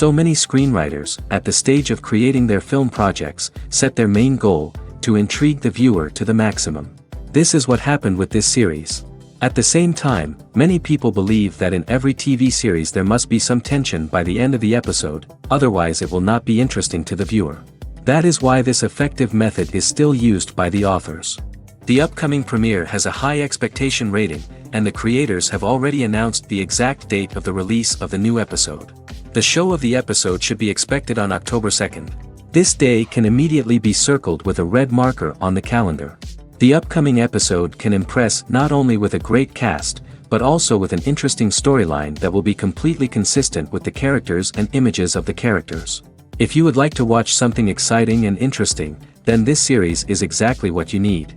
So many screenwriters, at the stage of creating their film projects, set their main goal, to intrigue the viewer to the maximum. This is what happened with this series. At the same time, many people believe that in every TV series there must be some tension by the end of the episode, otherwise it will not be interesting to the viewer. That is why this effective method is still used by the authors. The upcoming premiere has a high expectation rating, and the creators have already announced the exact date of the release of the new episode. The show of the episode should be expected on October 2nd. This day can immediately be circled with a red marker on the calendar. The upcoming episode can impress not only with a great cast, but also with an interesting storyline that will be completely consistent with the characters and images of the characters. If you would like to watch something exciting and interesting, then this series is exactly what you need.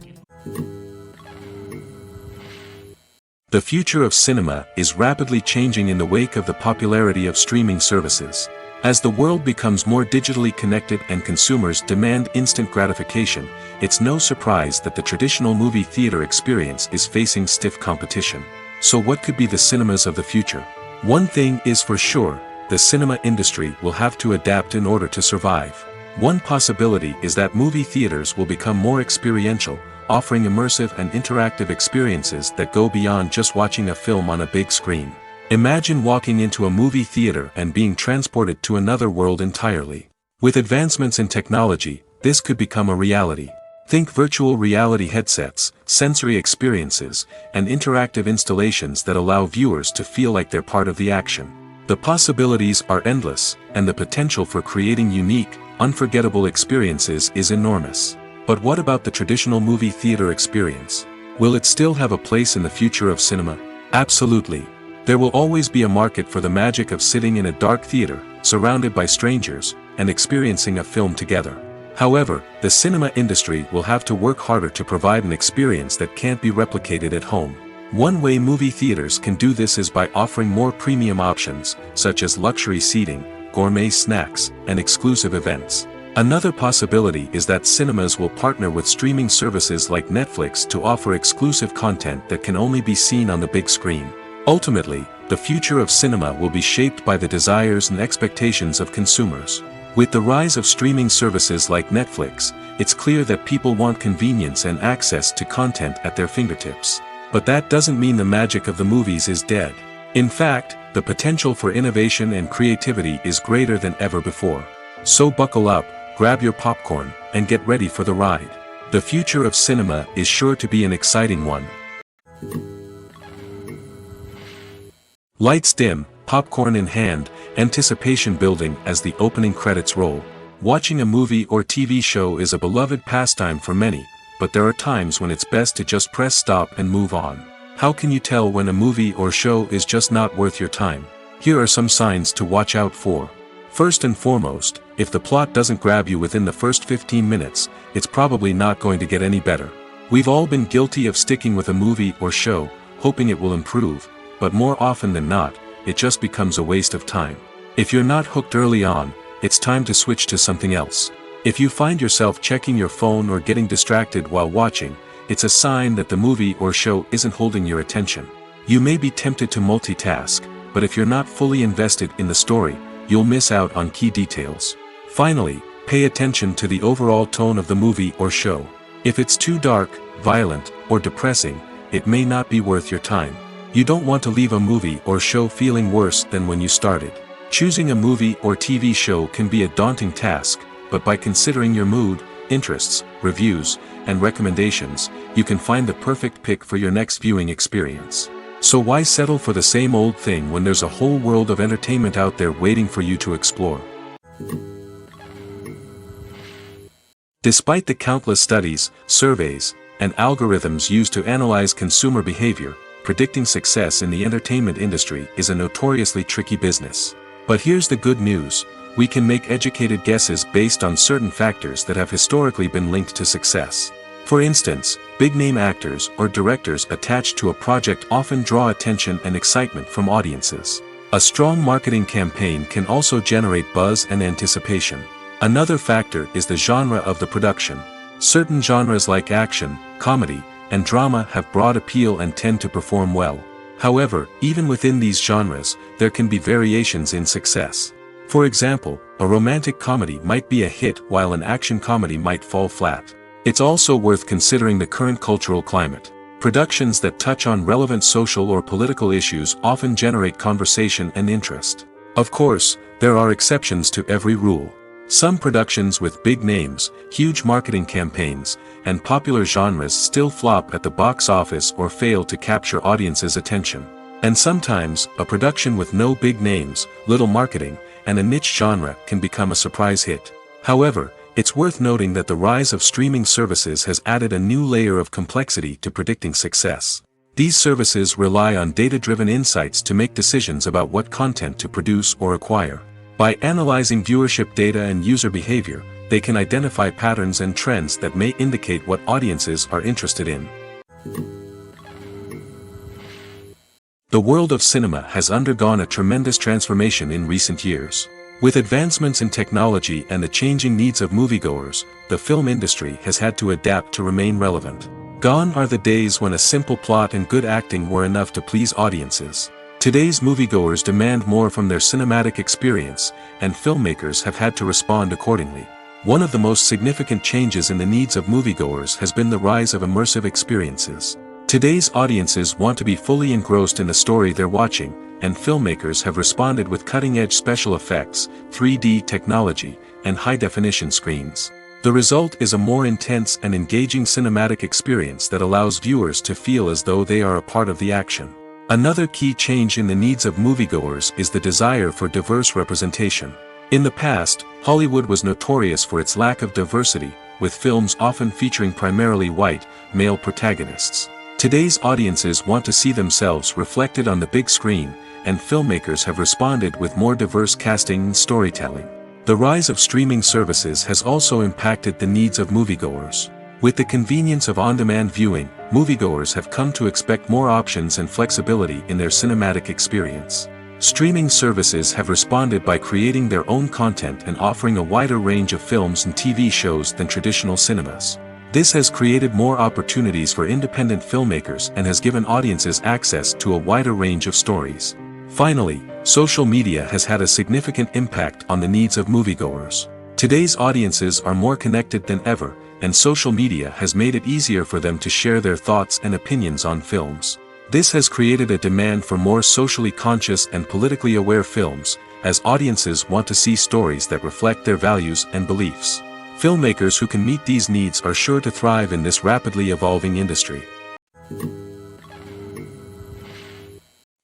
The future of cinema is rapidly changing in the wake of the popularity of streaming services. As the world becomes more digitally connected and consumers demand instant gratification, it's no surprise that the traditional movie theater experience is facing stiff competition. So what could be the cinemas of the future? One thing is for sure, the cinema industry will have to adapt in order to survive. One possibility is that movie theaters will become more experiential, offering immersive and interactive experiences that go beyond just watching a film on a big screen. Imagine walking into a movie theater and being transported to another world entirely. With advancements in technology, this could become a reality. Think virtual reality headsets, sensory experiences, and interactive installations that allow viewers to feel like they're part of the action. The possibilities are endless, and the potential for creating unique, unforgettable experiences is enormous. But what about the traditional movie theater experience? Will it still have a place in the future of cinema? Absolutely. There will always be a market for the magic of sitting in a dark theater, surrounded by strangers, and experiencing a film together. However, the cinema industry will have to work harder to provide an experience that can't be replicated at home. One way movie theaters can do this is by offering more premium options, such as luxury seating, gourmet snacks, and exclusive events. Another possibility is that cinemas will partner with streaming services like Netflix to offer exclusive content that can only be seen on the big screen. Ultimately, the future of cinema will be shaped by the desires and expectations of consumers. With the rise of streaming services like Netflix, it's clear that people want convenience and access to content at their fingertips. But that doesn't mean the magic of the movies is dead. In fact, the potential for innovation and creativity is greater than ever before. So buckle up, grab your popcorn, and get ready for the ride. The future of cinema is sure to be an exciting one. Lights dim, popcorn in hand, anticipation building as the opening credits roll. Watching a movie or TV show is a beloved pastime for many, but there are times when it's best to just press stop and move on. How can you tell when a movie or show is just not worth your time? Here are some signs to watch out for. First and foremost, if the plot doesn't grab you within the first 15 minutes, it's probably not going to get any better. We've all been guilty of sticking with a movie or show, hoping it will improve, but more often than not, it just becomes a waste of time. If you're not hooked early on, it's time to switch to something else. If you find yourself checking your phone or getting distracted while watching, it's a sign that the movie or show isn't holding your attention. You may be tempted to multitask, but if you're not fully invested in the story, you'll miss out on key details. Finally, pay attention to the overall tone of the movie or show. If it's too dark, violent, or depressing, it may not be worth your time. You don't want to leave a movie or show feeling worse than when you started. Choosing a movie or TV show can be a daunting task, but by considering your mood, interests, reviews, and recommendations, you can find the perfect pick for your next viewing experience. So why settle for the same old thing when there's a whole world of entertainment out there waiting for you to explore? Despite the countless studies, surveys, and algorithms used to analyze consumer behavior, predicting success in the entertainment industry is a notoriously tricky business. But here's the good news: we can make educated guesses based on certain factors that have historically been linked to success. For instance, big-name actors or directors attached to a project often draw attention and excitement from audiences. A strong marketing campaign can also generate buzz and anticipation. Another factor is the genre of the production. Certain genres like action, comedy, and drama have broad appeal and tend to perform well. However, even within these genres, there can be variations in success. For example, a romantic comedy might be a hit while an action comedy might fall flat. It's also worth considering the current cultural climate. Productions that touch on relevant social or political issues often generate conversation and interest. Of course, there are exceptions to every rule. Some productions with big names, huge marketing campaigns, and popular genres still flop at the box office or fail to capture audiences' attention. And sometimes, a production with no big names, little marketing, and a niche genre can become a surprise hit. However, it's worth noting that the rise of streaming services has added a new layer of complexity to predicting success. These services rely on data-driven insights to make decisions about what content to produce or acquire. By analyzing viewership data and user behavior, they can identify patterns and trends that may indicate what audiences are interested in. The world of cinema has undergone a tremendous transformation in recent years. With advancements in technology and the changing needs of moviegoers, the film industry has had to adapt to remain relevant. Gone are the days when a simple plot and good acting were enough to please audiences. Today's moviegoers demand more from their cinematic experience, and filmmakers have had to respond accordingly. One of the most significant changes in the needs of moviegoers has been the rise of immersive experiences. Today's audiences want to be fully engrossed in the story they're watching, and filmmakers have responded with cutting-edge special effects, 3D technology, and high-definition screens. The result is a more intense and engaging cinematic experience that allows viewers to feel as though they are a part of the action. Another key change in the needs of moviegoers is the desire for diverse representation. In the past, Hollywood was notorious for its lack of diversity, with films often featuring primarily white, male protagonists. Today's audiences want to see themselves reflected on the big screen, and filmmakers have responded with more diverse casting and storytelling. The rise of streaming services has also impacted the needs of moviegoers. With the convenience of on-demand viewing, moviegoers have come to expect more options and flexibility in their cinematic experience. Streaming services have responded by creating their own content and offering a wider range of films and TV shows than traditional cinemas. This has created more opportunities for independent filmmakers and has given audiences access to a wider range of stories. Finally, social media has had a significant impact on the needs of moviegoers. Today's audiences are more connected than ever, and social media has made it easier for them to share their thoughts and opinions on films. This has created a demand for more socially conscious and politically aware films, as audiences want to see stories that reflect their values and beliefs. Filmmakers who can meet these needs are sure to thrive in this rapidly evolving industry.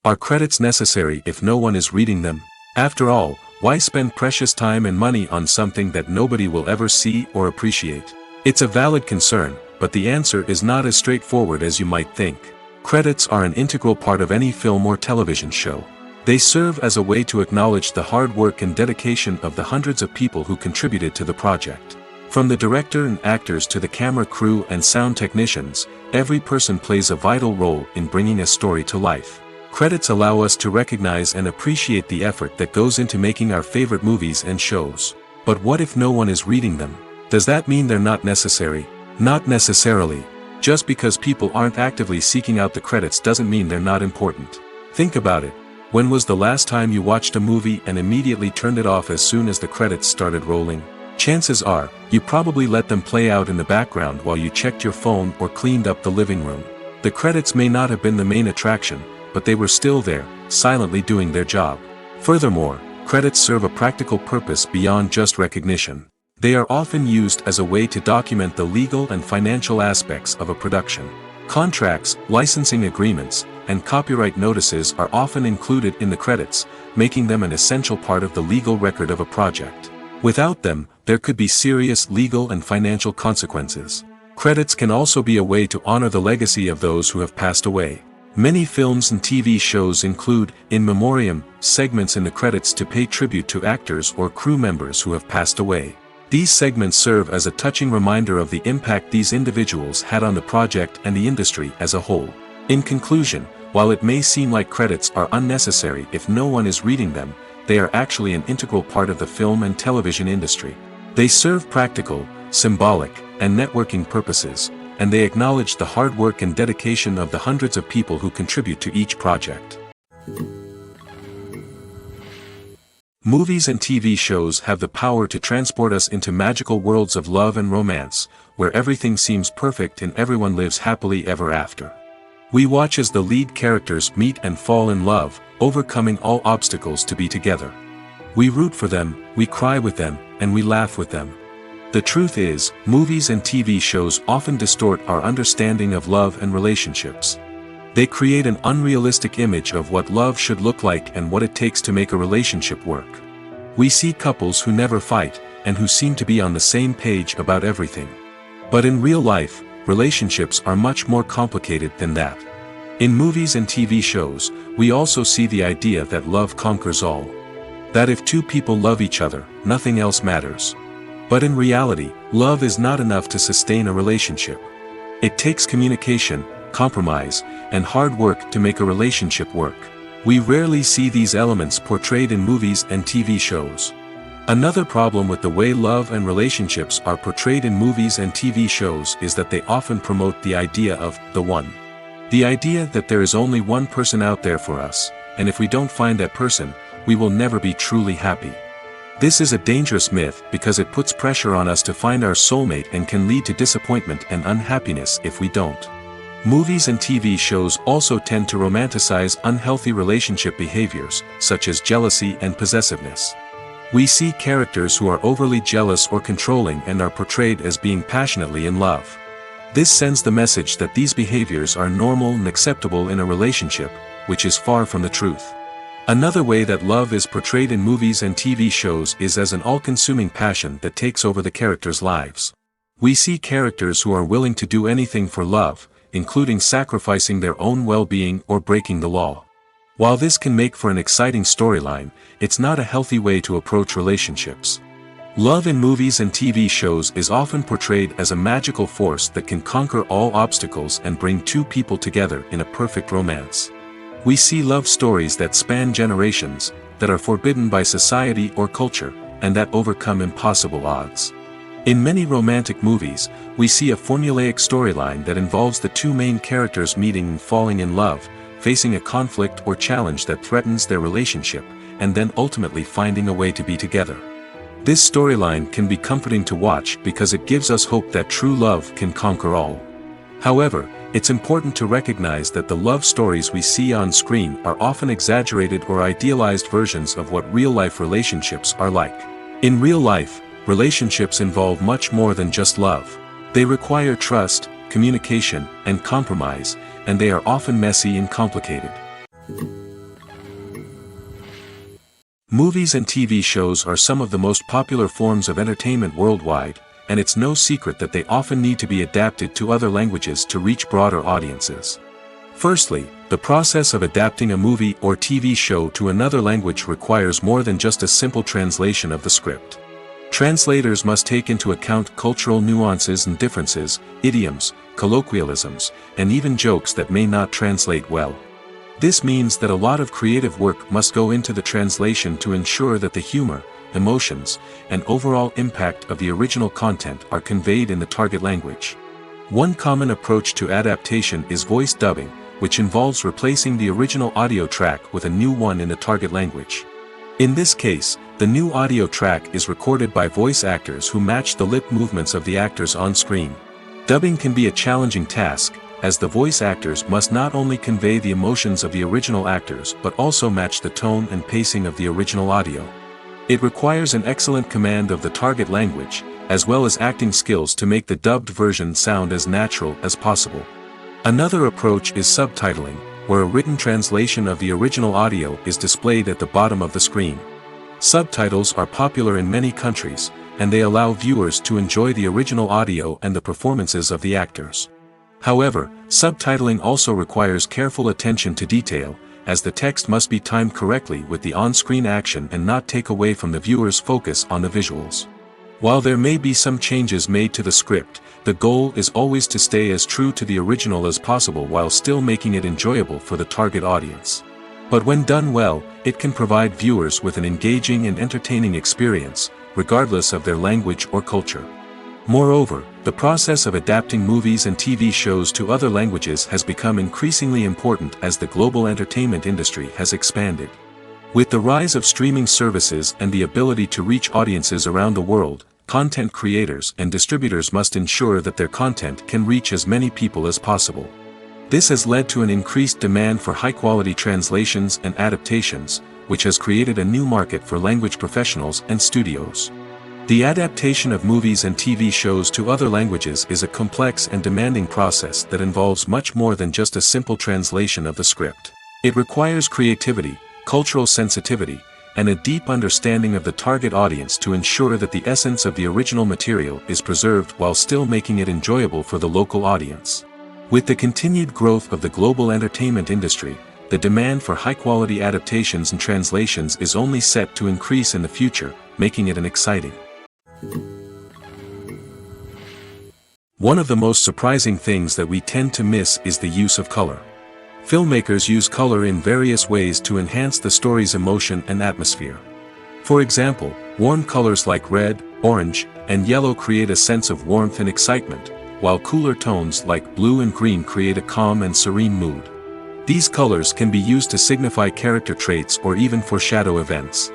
Are credits necessary if no one is reading them? After all, why spend precious time and money on something that nobody will ever see or appreciate? It's a valid concern, but the answer is not as straightforward as you might think. Credits are an integral part of any film or television show. They serve as a way to acknowledge the hard work and dedication of the hundreds of people who contributed to the project. From the director and actors to the camera crew and sound technicians, every person plays a vital role in bringing a story to life. Credits allow us to recognize and appreciate the effort that goes into making our favorite movies and shows. But what if no one is reading them? Does that mean they're not necessary? Not necessarily. Just because people aren't actively seeking out the credits doesn't mean they're not important. Think about it. When was the last time you watched a movie and immediately turned it off as soon as the credits started rolling? Chances are, you probably let them play out in the background while you checked your phone or cleaned up the living room. The credits may not have been the main attraction, but they were still there, silently doing their job. Furthermore, credits serve a practical purpose beyond just recognition. They are often used as a way to document the legal and financial aspects of a production. Contracts, licensing agreements, and copyright notices are often included in the credits, making them an essential part of the legal record of a project. Without them, there could be serious legal and financial consequences. Credits can also be a way to honor the legacy of those who have passed away. Many films and TV shows include, in memoriam, segments in the credits to pay tribute to actors or crew members who have passed away. These segments serve as a touching reminder of the impact these individuals had on the project and the industry as a whole. In conclusion, while it may seem like credits are unnecessary if no one is reading them, they are actually an integral part of the film and television industry. They serve practical, symbolic, and networking purposes, and they acknowledge the hard work and dedication of the hundreds of people who contribute to each project. Movies and TV shows have the power to transport us into magical worlds of love and romance, where everything seems perfect and everyone lives happily ever after. We watch as the lead characters meet and fall in love, overcoming all obstacles to be together. We root for them, we cry with them, and we laugh with them. The truth is, movies and TV shows often distort our understanding of love and relationships. They create an unrealistic image of what love should look like and what it takes to make a relationship work. We see couples who never fight, and who seem to be on the same page about everything. But in real life, relationships are much more complicated than that. In movies and TV shows, we also see the idea that love conquers all. That if two people love each other, nothing else matters. But in reality, love is not enough to sustain a relationship. It takes communication, compromise, and hard work to make a relationship work. We rarely see these elements portrayed in movies and TV shows. Another problem with the way love and relationships are portrayed in movies and TV shows is that they often promote the idea of the one. The idea that there is only one person out there for us, and if we don't find that person, we will never be truly happy. This is a dangerous myth because it puts pressure on us to find our soulmate and can lead to disappointment and unhappiness if we don't. Movies and TV shows also tend to romanticize unhealthy relationship behaviors, such as jealousy and possessiveness. We see characters who are overly jealous or controlling and are portrayed as being passionately in love. This sends the message that these behaviors are normal and acceptable in a relationship, which is far from the truth. Another way that love is portrayed in movies and TV shows is as an all-consuming passion that takes over the characters' lives. We see characters who are willing to do anything for love, including sacrificing their own well-being or breaking the law. While this can make for an exciting storyline, it's not a healthy way to approach relationships. Love in movies and TV shows is often portrayed as a magical force that can conquer all obstacles and bring two people together in a perfect romance. We see love stories that span generations, that are forbidden by society or culture, and that overcome impossible odds. In many romantic movies, we see a formulaic storyline that involves the two main characters meeting and falling in love, facing a conflict or challenge that threatens their relationship, and then ultimately finding a way to be together. This storyline can be comforting to watch because it gives us hope that true love can conquer all. However, it's important to recognize that the love stories we see on screen are often exaggerated or idealized versions of what real-life relationships are like. In real life, relationships involve much more than just love. They require trust, communication, and compromise, and they are often messy and complicated. Movies and TV shows are some of the most popular forms of entertainment worldwide, and it's no secret that they often need to be adapted to other languages to reach broader audiences. Firstly, the process of adapting a movie or TV show to another language requires more than just a simple translation of the script. Translators must take into account cultural nuances and differences, idioms, colloquialisms, and even jokes that may not translate well. This means that a lot of creative work must go into the translation to ensure that the humor, emotions, and overall impact of the original content are conveyed in the target language. One common approach to adaptation is voice dubbing, which involves replacing the original audio track with a new one in the target language. In this case, the new audio track is recorded by voice actors who match the lip movements of the actors on screen. Dubbing can be a challenging task, as the voice actors must not only convey the emotions of the original actors but also match the tone and pacing of the original audio. It requires an excellent command of the target language, as well as acting skills to make the dubbed version sound as natural as possible. Another approach is subtitling, where a written translation of the original audio is displayed at the bottom of the screen. Subtitles are popular in many countries, and they allow viewers to enjoy the original audio and the performances of the actors. However, subtitling also requires careful attention to detail, as the text must be timed correctly with the on-screen action and not take away from the viewer's focus on the visuals. While there may be some changes made to the script, the goal is always to stay as true to the original as possible while still making it enjoyable for the target audience. But when done well, it can provide viewers with an engaging and entertaining experience, regardless of their language or culture. Moreover, the process of adapting movies and TV shows to other languages has become increasingly important as the global entertainment industry has expanded. With the rise of streaming services and the ability to reach audiences around the world, content creators and distributors must ensure that their content can reach as many people as possible. This has led to an increased demand for high-quality translations and adaptations, which has created a new market for language professionals and studios. The adaptation of movies and TV shows to other languages is a complex and demanding process that involves much more than just a simple translation of the script. It requires creativity, cultural sensitivity, and a deep understanding of the target audience to ensure that the essence of the original material is preserved while still making it enjoyable for the local audience. With the continued growth of the global entertainment industry, the demand for high-quality adaptations and translations is only set to increase in the future, making it an exciting. One of the most surprising things that we tend to miss is the use of color. Filmmakers use color in various ways to enhance the story's emotion and atmosphere. For example, warm colors like red, orange, and yellow create a sense of warmth and excitement, while cooler tones like blue and green create a calm and serene mood. These colors can be used to signify character traits or even foreshadow events.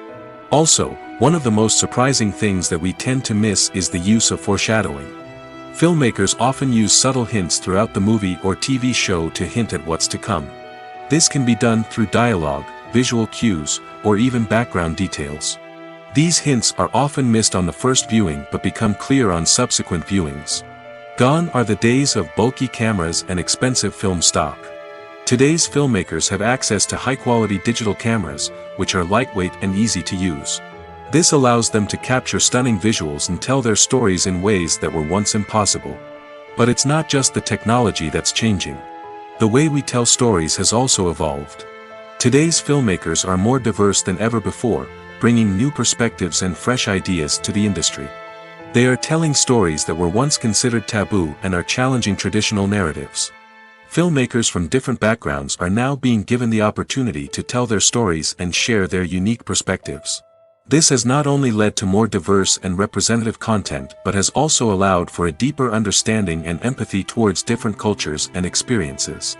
Also, one of the most surprising things that we tend to miss is the use of foreshadowing. Filmmakers often use subtle hints throughout the movie or TV show to hint at what's to come. This can be done through dialogue, visual cues, or even background details. These hints are often missed on the first viewing but become clear on subsequent viewings. Gone are the days of bulky cameras and expensive film stock. Today's filmmakers have access to high-quality digital cameras, which are lightweight and easy to use. This allows them to capture stunning visuals and tell their stories in ways that were once impossible. But it's not just the technology that's changing. The way we tell stories has also evolved. Today's filmmakers are more diverse than ever before, bringing new perspectives and fresh ideas to the industry. They are telling stories that were once considered taboo and are challenging traditional narratives. Filmmakers from different backgrounds are now being given the opportunity to tell their stories and share their unique perspectives. This has not only led to more diverse and representative content but has also allowed for a deeper understanding and empathy towards different cultures and experiences.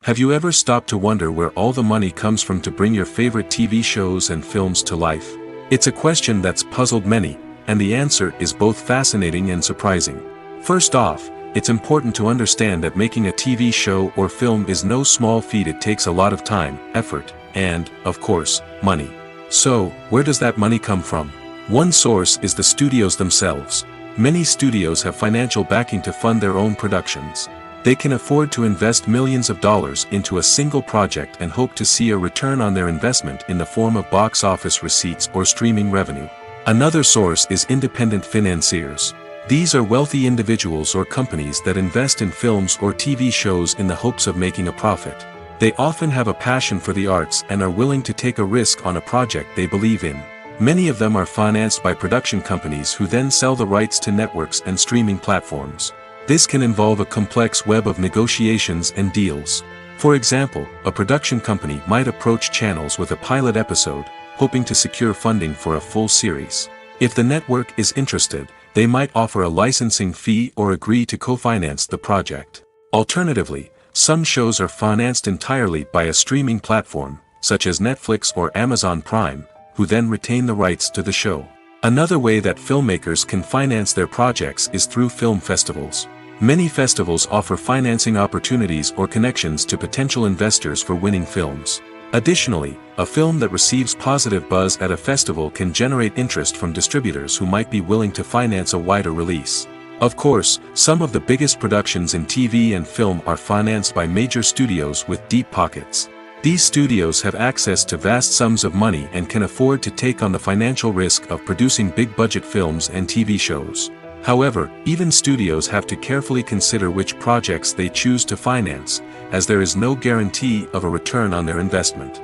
Have you ever stopped to wonder where all the money comes from to bring your favorite TV shows and films to life? It's a question that's puzzled many, and the answer is both fascinating and surprising. First off, it's important to understand that making a TV show or film is no small feat. It takes a lot of time, effort, and, of course, money. So, where does that money come from? One source is the studios themselves. Many studios have financial backing to fund their own productions. They can afford to invest millions of dollars into a single project and hope to see a return on their investment in the form of box office receipts or streaming revenue. Another source is independent financiers. These are wealthy individuals or companies that invest in films or TV shows in the hopes of making a profit. They often have a passion for the arts and are willing to take a risk on a project they believe in. Many of them are financed by production companies who then sell the rights to networks and streaming platforms. This can involve a complex web of negotiations and deals. For example, a production company might approach channels with a pilot episode, hoping to secure funding for a full series. If the network is interested, they might offer a licensing fee or agree to co-finance the project. Alternatively, some shows are financed entirely by a streaming platform, such as Netflix or Amazon Prime, who then retain the rights to the show. Another way that filmmakers can finance their projects is through film festivals. Many festivals offer financing opportunities or connections to potential investors for winning films. Additionally, a film that receives positive buzz at a festival can generate interest from distributors who might be willing to finance a wider release. Of course, some of the biggest productions in TV and film are financed by major studios with deep pockets. These studios have access to vast sums of money and can afford to take on the financial risk of producing big-budget films and TV shows. However, even studios have to carefully consider which projects they choose to finance, as there is no guarantee of a return on their investment.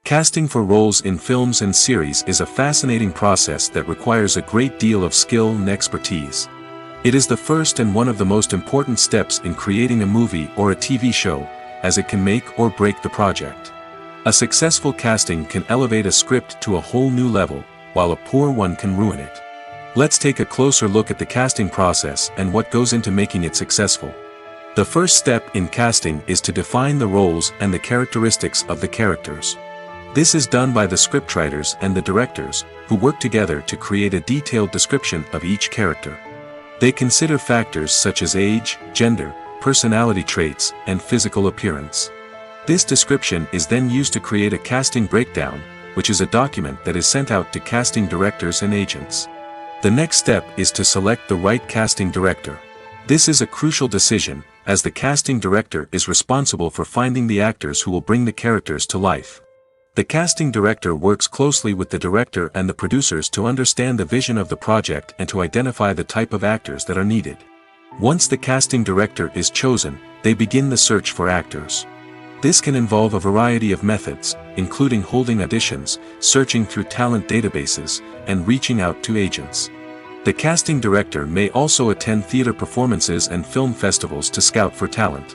Casting for roles in films and series is a fascinating process that requires a great deal of skill and expertise. It is the first and one of the most important steps in creating a movie or a TV show, as it can make or break the project. A successful casting can elevate a script to a whole new level, while a poor one can ruin it. Let's take a closer look at the casting process and what goes into making it successful. The first step in casting is to define the roles and the characteristics of the characters. This is done by the scriptwriters and the directors, who work together to create a detailed description of each character. They consider factors such as age, gender, personality traits, and physical appearance. This description is then used to create a casting breakdown, which is a document that is sent out to casting directors and agents. The next step is to select the right casting director. This is a crucial decision, as the casting director is responsible for finding the actors who will bring the characters to life. The casting director works closely with the director and the producers to understand the vision of the project and to identify the type of actors that are needed. Once the casting director is chosen, they begin the search for actors. This can involve a variety of methods, including holding auditions, searching through talent databases, and reaching out to agents. The casting director may also attend theater performances and film festivals to scout for talent.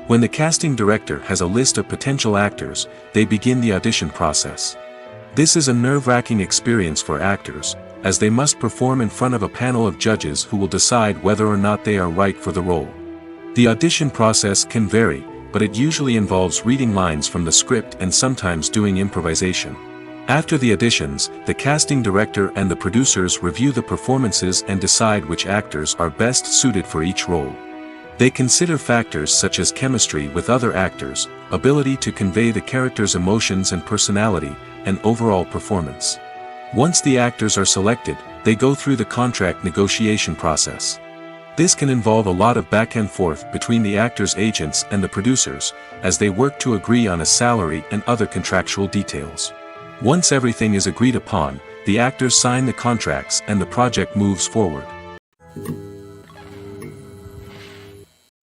When the casting director has a list of potential actors, they begin the audition process. This is a nerve-wracking experience for actors, as they must perform in front of a panel of judges who will decide whether or not they are right for the role. The audition process can vary, but it usually involves reading lines from the script and sometimes doing improvisation. After the auditions, the casting director and the producers review the performances and decide which actors are best suited for each role. They consider factors such as chemistry with other actors, ability to convey the character's emotions and personality, and overall performance. Once the actors are selected, they go through the contract negotiation process. This can involve a lot of back and forth between the actors' agents and the producers, as they work to agree on a salary and other contractual details. Once everything is agreed upon, the actors sign the contracts and the project moves forward.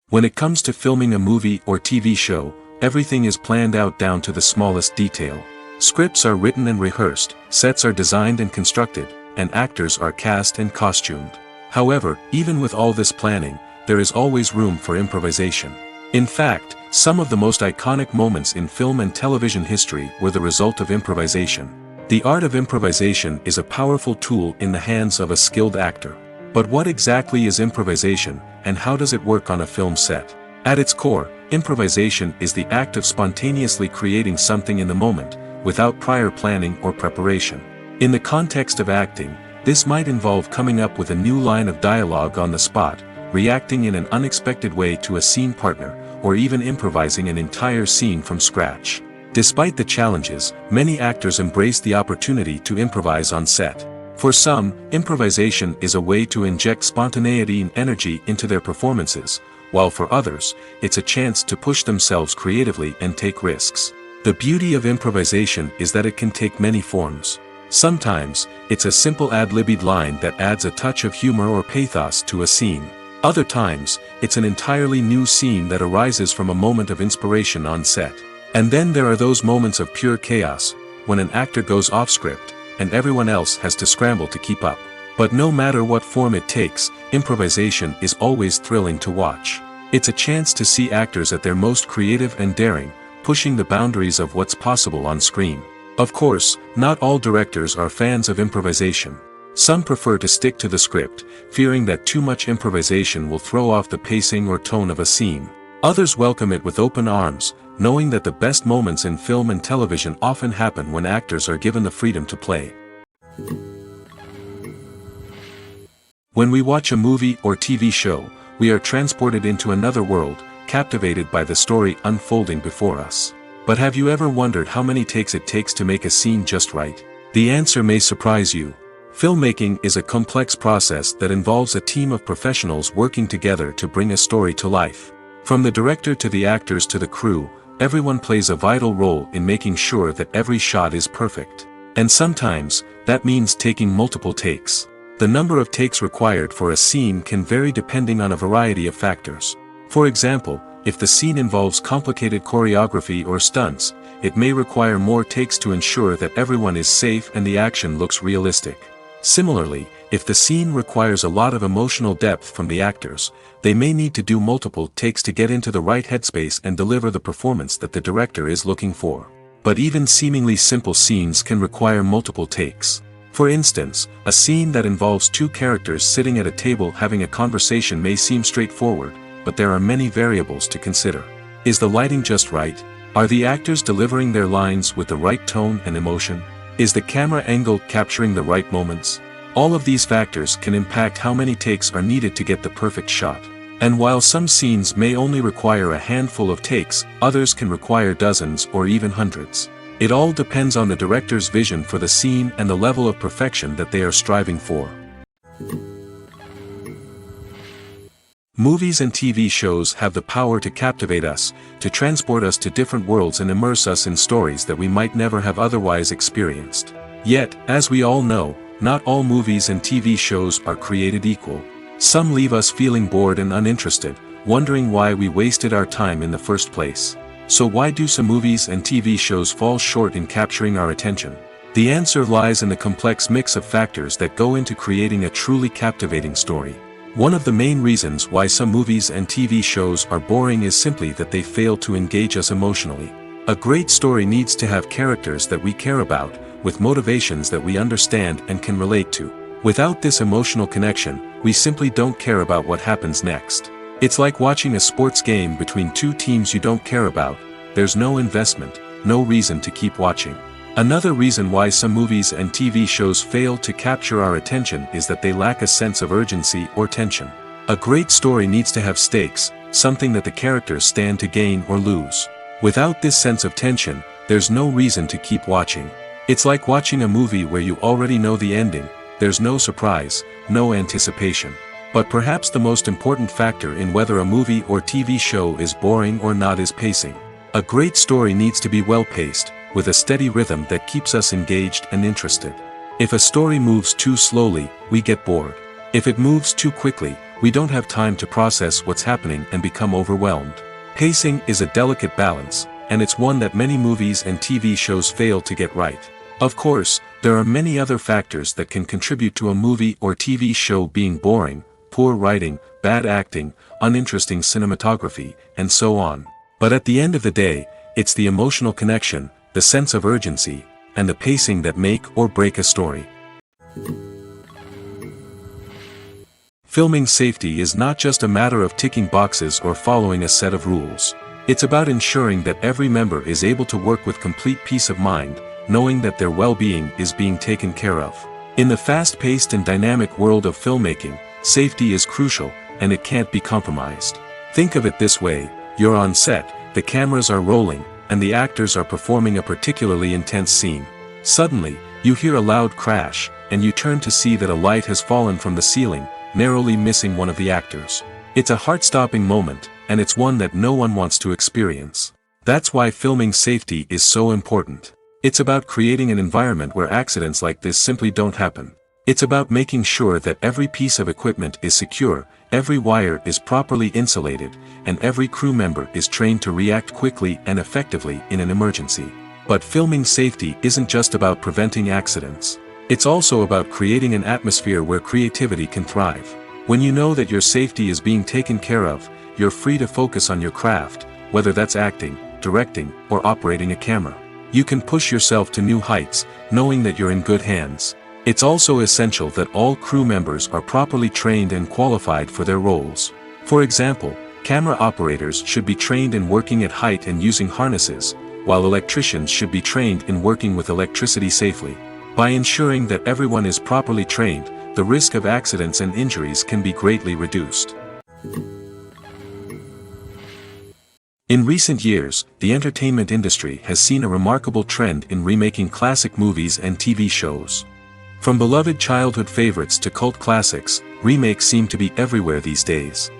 When it comes to filming a movie or TV show, everything is planned out down to the smallest detail. Scripts are written and rehearsed, sets are designed and constructed, and actors are cast and costumed. However, even with all this planning, there is always room for improvisation. In fact, some of the most iconic moments in film and television history were the result of improvisation. The art of improvisation is a powerful tool in the hands of a skilled actor. But what exactly is improvisation, and how does it work on a film set? At its core, improvisation is the act of spontaneously creating something in the moment, without prior planning or preparation. In the context of acting, this might involve coming up with a new line of dialogue on the spot, reacting in an unexpected way to a scene partner, or even improvising an entire scene from scratch. Despite the challenges, many actors embrace the opportunity to improvise on set. For some, improvisation is a way to inject spontaneity and energy into their performances, while for others, it's a chance to push themselves creatively and take risks. The beauty of improvisation is that it can take many forms. Sometimes, it's a simple ad-libbed line that adds a touch of humor or pathos to a scene. Other times, it's an entirely new scene that arises from a moment of inspiration on set. And then there are those moments of pure chaos, when an actor goes off script, and everyone else has to scramble to keep up. But no matter what form it takes, improvisation is always thrilling to watch. It's a chance to see actors at their most creative and daring, pushing the boundaries of what's possible on screen. Of course, not all directors are fans of improvisation. Some prefer to stick to the script, fearing that too much improvisation will throw off the pacing or tone of a scene. Others welcome it with open arms, knowing that the best moments in film and television often happen when actors are given the freedom to play. When we watch a movie or TV show, we are transported into another world, captivated by the story unfolding before us. But have you ever wondered how many takes it takes to make a scene just right? The answer may surprise you. Filmmaking is a complex process that involves a team of professionals working together to bring a story to life. From the director to the actors to the crew, everyone plays a vital role in making sure that every shot is perfect. And sometimes, that means taking multiple takes. The number of takes required for a scene can vary depending on a variety of factors. For example, if the scene involves complicated choreography or stunts, it may require more takes to ensure that everyone is safe and the action looks realistic. Similarly, if the scene requires a lot of emotional depth from the actors, they may need to do multiple takes to get into the right headspace and deliver the performance that the director is looking for. But even seemingly simple scenes can require multiple takes. For instance, a scene that involves two characters sitting at a table having a conversation may seem straightforward, but there are many variables to consider. Is the lighting just right? Are the actors delivering their lines with the right tone and emotion? Is the camera angle capturing the right moments? All of these factors can impact how many takes are needed to get the perfect shot. And while some scenes may only require a handful of takes, others can require dozens or even hundreds. It all depends on the director's vision for the scene and the level of perfection that they are striving for. Movies and TV shows have the power to captivate us, to transport us to different worlds and immerse us in stories that we might never have otherwise experienced. Yet, as we all know, not all movies and TV shows are created equal. Some leave us feeling bored and uninterested, wondering why we wasted our time in the first place. So why do some movies and TV shows fall short in capturing our attention? The answer lies in the complex mix of factors that go into creating a truly captivating story. One of the main reasons why some movies and TV shows are boring is simply that they fail to engage us emotionally. A great story needs to have characters that we care about, with motivations that we understand and can relate to. Without this emotional connection, we simply don't care about what happens next. It's like watching a sports game between two teams you don't care about. There's no investment, no reason to keep watching. Another reason why some movies and TV shows fail to capture our attention is that they lack a sense of urgency or tension. A great story needs to have stakes, something that the characters stand to gain or lose. Without this sense of tension, there's no reason to keep watching. It's like watching a movie where you already know the ending. There's no surprise, no anticipation. But perhaps the most important factor in whether a movie or TV show is boring or not is pacing. A great story needs to be well-paced, with a steady rhythm that keeps us engaged and interested. If a story moves too slowly, we get bored. If it moves too quickly, we don't have time to process what's happening and become overwhelmed. Pacing is a delicate balance, and it's one that many movies and TV shows fail to get right. Of course, there are many other factors that can contribute to a movie or TV show being boring: poor writing, bad acting, uninteresting cinematography, and so on. But at the end of the day, it's the emotional connection, the sense of urgency, and the pacing that make or break a story. Filming safety is not just a matter of ticking boxes or following a set of rules. It's about ensuring that every member is able to work with complete peace of mind, knowing that their well-being is being taken care of. In the fast-paced and dynamic world of filmmaking, safety is crucial, and it can't be compromised. Think of it this way: you're on set, the cameras are rolling, and the actors are performing a particularly intense scene. Suddenly, you hear a loud crash, and you turn to see that a light has fallen from the ceiling, narrowly missing one of the actors. It's a heart-stopping moment, and it's one that no one wants to experience. That's why filming safety is so important. It's about creating an environment where accidents like this simply don't happen. It's about making sure that every piece of equipment is secure, every wire is properly insulated, and every crew member is trained to react quickly and effectively in an emergency. But filming safety isn't just about preventing accidents. It's also about creating an atmosphere where creativity can thrive. When you know that your safety is being taken care of, you're free to focus on your craft, whether that's acting, directing, or operating a camera. You can push yourself to new heights, knowing that you're in good hands. It's also essential that all crew members are properly trained and qualified for their roles. For example, camera operators should be trained in working at height and using harnesses, while electricians should be trained in working with electricity safely. By ensuring that everyone is properly trained, the risk of accidents and injuries can be greatly reduced. In recent years, the entertainment industry has seen a remarkable trend in remaking classic movies and TV shows. From beloved childhood favorites to cult classics, remakes seem to be everywhere these days.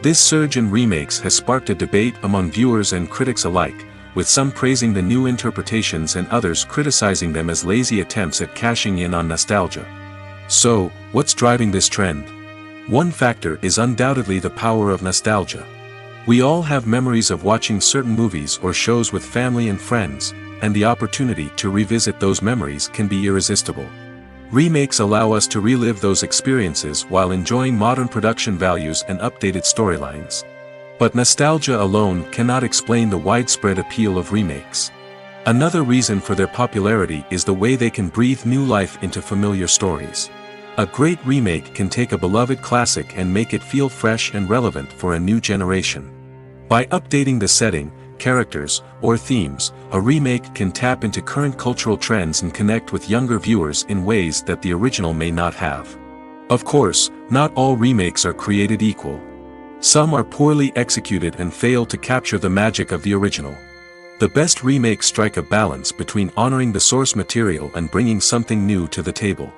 This surge in remakes has sparked a debate among viewers and critics alike, with some praising the new interpretations and others criticizing them as lazy attempts at cashing in on nostalgia. So, what's driving this trend? One factor is undoubtedly the power of nostalgia. We all have memories of watching certain movies or shows with family and friends, and the opportunity to revisit those memories can be irresistible. Remakes allow us to relive those experiences while enjoying modern production values and updated storylines. But nostalgia alone cannot explain the widespread appeal of remakes. Another reason for their popularity is the way they can breathe new life into familiar stories. A great remake can take a beloved classic and make it feel fresh and relevant for a new generation. By updating the setting, characters, or themes, a remake can tap into current cultural trends and connect with younger viewers in ways that the original may not have. Of course, not all remakes are created equal. Some are poorly executed and fail to capture the magic of the original. The best remakes strike a balance between honoring the source material and bringing something new to the table.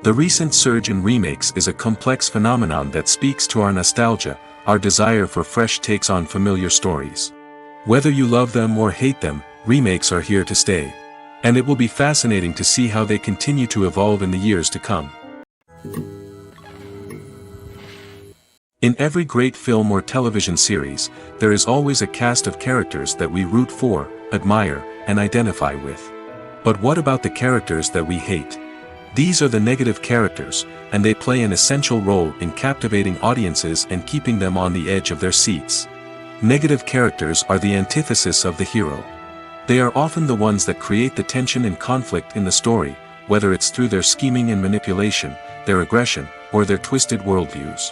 The recent surge in remakes is a complex phenomenon that speaks to our nostalgia, our desire for fresh takes on familiar stories. Whether you love them or hate them, remakes are here to stay. And it will be fascinating to see how they continue to evolve in the years to come. In every great film or television series, there is always a cast of characters that we root for, admire, and identify with. But what about the characters that we hate? These are the negative characters, and they play an essential role in captivating audiences and keeping them on the edge of their seats. Negative characters are the antithesis of the hero. They are often the ones that create the tension and conflict in the story, whether it's through their scheming and manipulation, their aggression, or their twisted worldviews.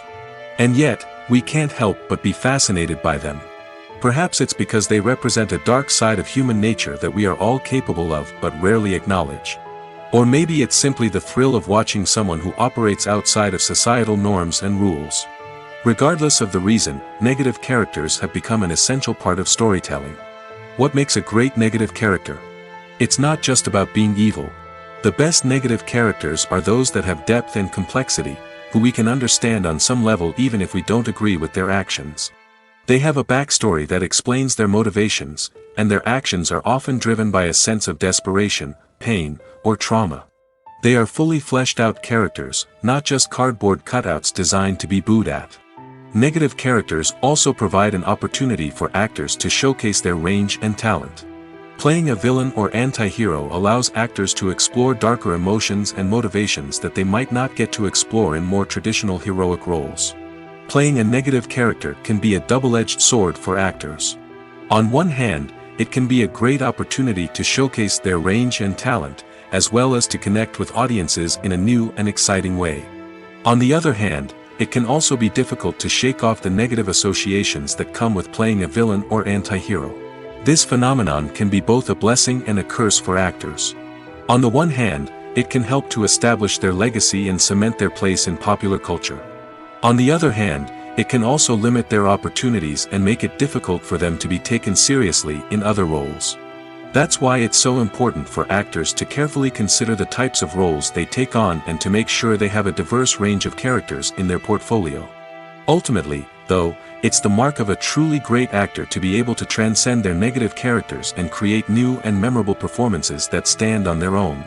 And yet, we can't help but be fascinated by them. Perhaps it's because they represent a dark side of human nature that we are all capable of but rarely acknowledge. Or maybe it's simply the thrill of watching someone who operates outside of societal norms and rules. Regardless of the reason, negative characters have become an essential part of storytelling. What makes a great negative character? It's not just about being evil. The best negative characters are those that have depth and complexity, who we can understand on some level even if we don't agree with their actions. They have a backstory that explains their motivations, and their actions are often driven by a sense of desperation, pain, or trauma. They are fully fleshed out characters, not just cardboard cutouts designed to be booed at. Negative characters also provide an opportunity for actors to showcase their range and talent. Playing a villain or anti-hero allows actors to explore darker emotions and motivations that they might not get to explore in more traditional heroic roles. Playing a negative character can be a double-edged sword for actors. On one hand, it can be a great opportunity to showcase their range and talent, as well as to connect with audiences in a new and exciting way. On the other hand, it can also be difficult to shake off the negative associations that come with playing a villain or anti-hero. This phenomenon can be both a blessing and a curse for actors. On the one hand, it can help to establish their legacy and cement their place in popular culture. On the other hand, it can also limit their opportunities and make it difficult for them to be taken seriously in other roles. That's why it's so important for actors to carefully consider the types of roles they take on and to make sure they have a diverse range of characters in their portfolio. Ultimately, though, it's the mark of a truly great actor to be able to transcend their negative characters and create new and memorable performances that stand on their own.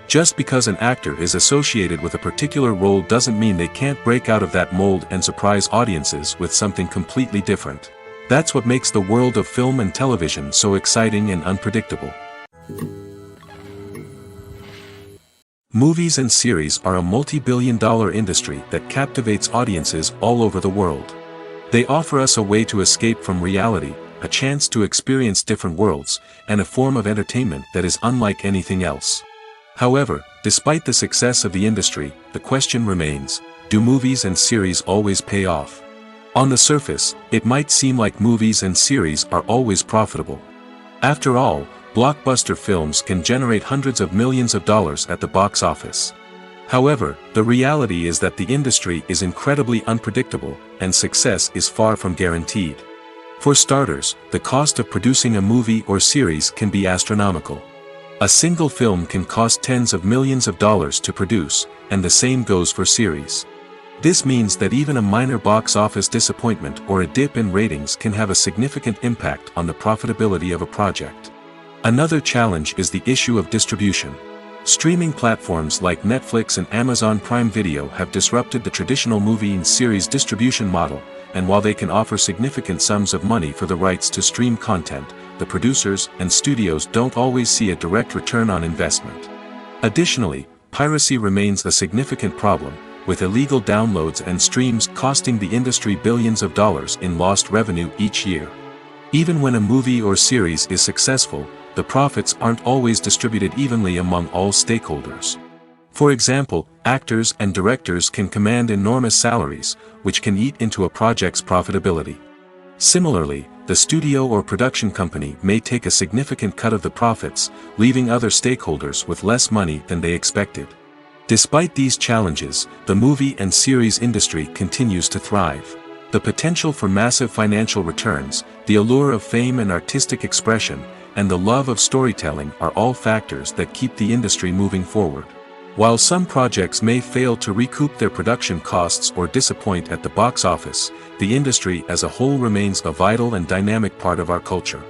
Just because an actor is associated with a particular role doesn't mean they can't break out of that mold and surprise audiences with something completely different. That's what makes the world of film and television so exciting and unpredictable. Movies and series are a multi-billion-dollar industry that captivates audiences all over the world. They offer us a way to escape from reality, a chance to experience different worlds, and a form of entertainment that is unlike anything else. However, despite the success of the industry, the question remains, do movies and series always pay off? On the surface, it might seem like movies and series are always profitable. After all, blockbuster films can generate hundreds of millions of dollars at the box office. However, the reality is that the industry is incredibly unpredictable, and success is far from guaranteed. For starters, the cost of producing a movie or series can be astronomical. A single film can cost tens of millions of dollars to produce, and the same goes for series. This means that even a minor box office disappointment or a dip in ratings can have a significant impact on the profitability of a project. Another challenge is the issue of distribution. Streaming platforms like Netflix and Amazon Prime Video have disrupted the traditional movie and series distribution model, and while they can offer significant sums of money for the rights to stream content, the producers and studios don't always see a direct return on investment. Additionally, piracy remains a significant problem, with illegal downloads and streams costing the industry billions of dollars in lost revenue each year. Even when a movie or series is successful, the profits aren't always distributed evenly among all stakeholders. For example, actors and directors can command enormous salaries, which can eat into a project's profitability. Similarly, the studio or production company may take a significant cut of the profits, leaving other stakeholders with less money than they expected. Despite these challenges, the movie and series industry continues to thrive. The potential for massive financial returns, the allure of fame and artistic expression, and the love of storytelling are all factors that keep the industry moving forward. While some projects may fail to recoup their production costs or disappoint at the box office, the industry as a whole remains a vital and dynamic part of our culture.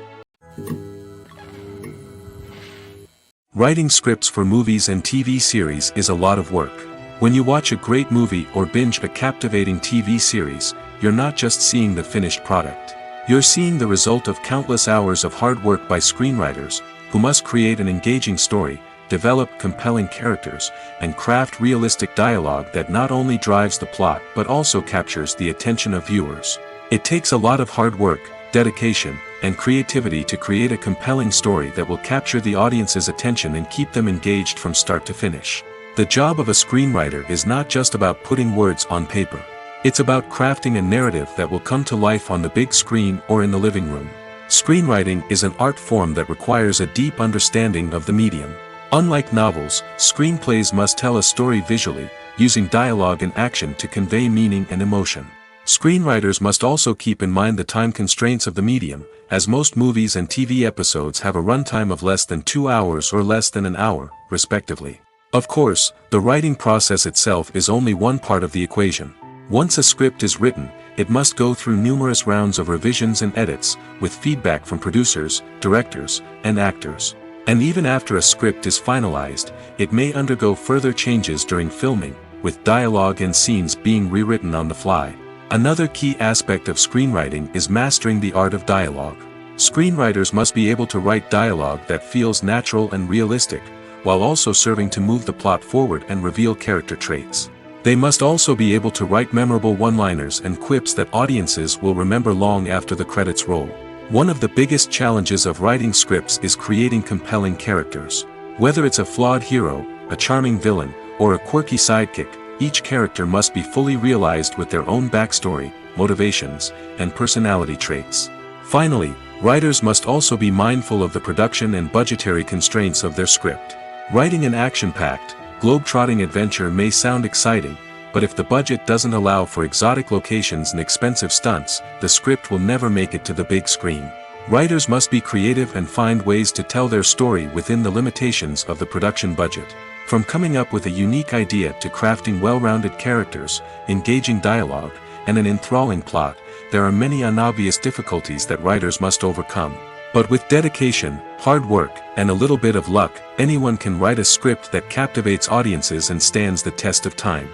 Writing scripts for movies and TV series is a lot of work. When you watch a great movie or binge a captivating TV series, you're not just seeing the finished product. You're seeing the result of countless hours of hard work by screenwriters, who must create an engaging story, develop compelling characters, and craft realistic dialogue that not only drives the plot but also captures the attention of viewers. It takes a lot of hard work, dedication, and creativity to create a compelling story that will capture the audience's attention and keep them engaged from start to finish. The job of a screenwriter is not just about putting words on paper. It's about crafting a narrative that will come to life on the big screen or in the living room. Screenwriting is an art form that requires a deep understanding of the medium. Unlike novels, screenplays must tell a story visually, using dialogue and action to convey meaning and emotion. Screenwriters must also keep in mind the time constraints of the medium, as most movies and TV episodes have a runtime of less than 2 hours or less than an hour, respectively. Of course, the writing process itself is only one part of the equation. Once a script is written, it must go through numerous rounds of revisions and edits, with feedback from producers, directors, and actors. And even after a script is finalized, it may undergo further changes during filming, with dialogue and scenes being rewritten on the fly. Another key aspect of screenwriting is mastering the art of dialogue. Screenwriters must be able to write dialogue that feels natural and realistic, while also serving to move the plot forward and reveal character traits. They must also be able to write memorable one-liners and quips that audiences will remember long after the credits roll. One of the biggest challenges of writing scripts is creating compelling characters. Whether it's a flawed hero, a charming villain, or a quirky sidekick, each character must be fully realized with their own backstory, motivations, and personality traits. Finally, writers must also be mindful of the production and budgetary constraints of their script. Writing an action-packed, globe-trotting adventure may sound exciting, but if the budget doesn't allow for exotic locations and expensive stunts, the script will never make it to the big screen. Writers must be creative and find ways to tell their story within the limitations of the production budget. From coming up with a unique idea to crafting well-rounded characters, engaging dialogue, and an enthralling plot, there are many unobvious difficulties that writers must overcome. But with dedication, hard work, and a little bit of luck, anyone can write a script that captivates audiences and stands the test of time.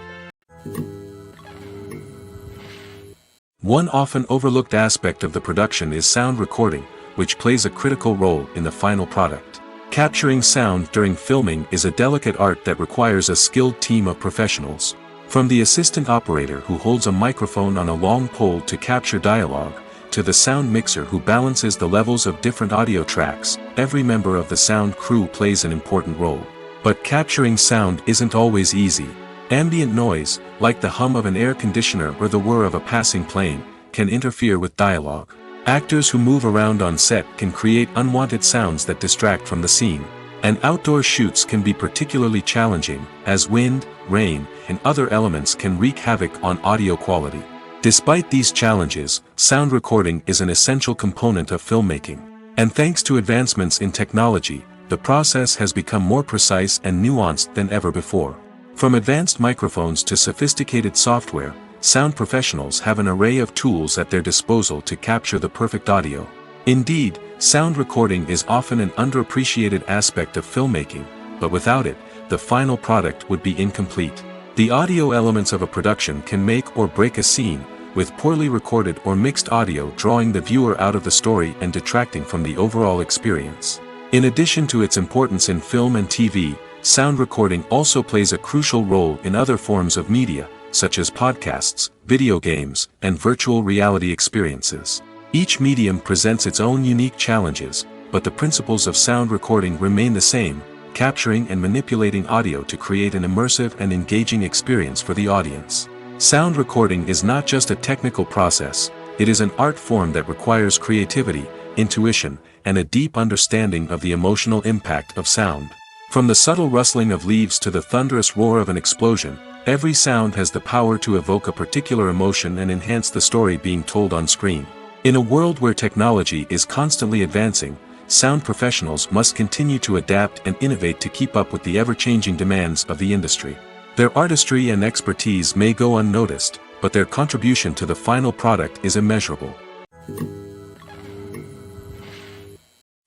One often overlooked aspect of the production is sound recording, which plays a critical role in the final product. Capturing sound during filming is a delicate art that requires a skilled team of professionals. From the assistant operator who holds a microphone on a long pole to capture dialogue, to the sound mixer who balances the levels of different audio tracks, every member of the sound crew plays an important role. But capturing sound isn't always easy. Ambient noise, like the hum of an air conditioner or the whir of a passing plane, can interfere with dialogue. Actors who move around on set can create unwanted sounds that distract from the scene. And outdoor shoots can be particularly challenging, as wind, rain, and other elements can wreak havoc on audio quality. Despite these challenges, sound recording is an essential component of filmmaking. And thanks to advancements in technology, the process has become more precise and nuanced than ever before. From advanced microphones to sophisticated software, sound professionals have an array of tools at their disposal to capture the perfect audio. Indeed, sound recording is often an underappreciated aspect of filmmaking, but without it, the final product would be incomplete. The audio elements of a production can make or break a scene, with poorly recorded or mixed audio drawing the viewer out of the story and detracting from the overall experience. In addition to its importance in film and TV, sound recording also plays a crucial role in other forms of media, such as podcasts, video games, and virtual reality experiences. Each medium presents its own unique challenges, but the principles of sound recording remain the same: capturing and manipulating audio to create an immersive and engaging experience for the audience. Sound recording is not just a technical process, it is an art form that requires creativity, intuition, and a deep understanding of the emotional impact of sound. From the subtle rustling of leaves to the thunderous roar of an explosion, every sound has the power to evoke a particular emotion and enhance the story being told on screen. In a world where technology is constantly advancing, sound professionals must continue to adapt and innovate to keep up with the ever-changing demands of the industry. Their artistry and expertise may go unnoticed, but their contribution to the final product is immeasurable.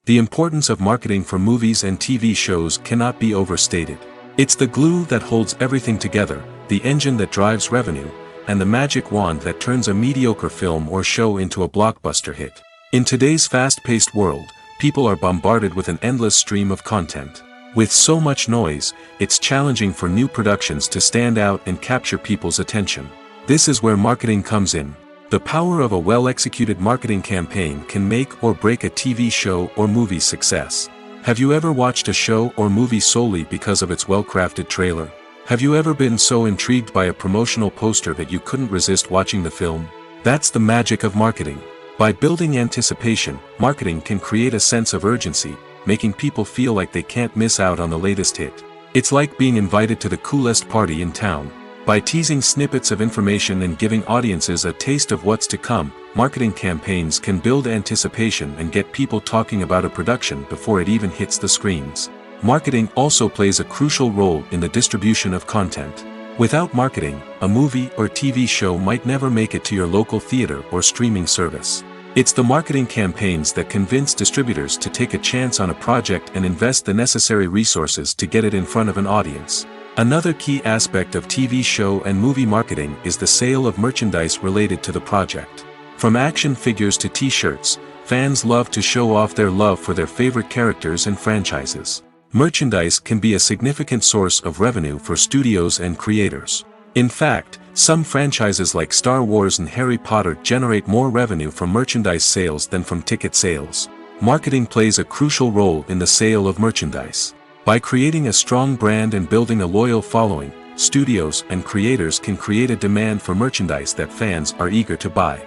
The importance of marketing for movies and TV shows cannot be overstated. It's the glue that holds everything together, the engine that drives revenue, and the magic wand that turns a mediocre film or show into a blockbuster hit. In today's fast-paced world, people are bombarded with an endless stream of content. With so much noise, it's challenging for new productions to stand out and capture people's attention. This is where marketing comes in. The power of a well-executed marketing campaign can make or break a TV show or movie's success. Have you ever watched a show or movie solely because of its well-crafted trailer? Have you ever been so intrigued by a promotional poster that you couldn't resist watching the film? That's the magic of marketing. By building anticipation, marketing can create a sense of urgency, making people feel like they can't miss out on the latest hit. It's like being invited to the coolest party in town. By teasing snippets of information and giving audiences a taste of what's to come, marketing campaigns can build anticipation and get people talking about a production before it even hits the screens. Marketing also plays a crucial role in the distribution of content. Without marketing, a movie or TV show might never make it to your local theater or streaming service. It's the marketing campaigns that convince distributors to take a chance on a project and invest the necessary resources to get it in front of an audience. Another key aspect of TV show and movie marketing is the sale of merchandise related to the project. From action figures to t-shirts, fans love to show off their love for their favorite characters and franchises. Merchandise can be a significant source of revenue for studios and creators. In fact, some franchises like Star Wars and Harry Potter generate more revenue from merchandise sales than from ticket sales. Marketing plays a crucial role in the sale of merchandise. By creating a strong brand and building a loyal following, studios and creators can create a demand for merchandise that fans are eager to buy.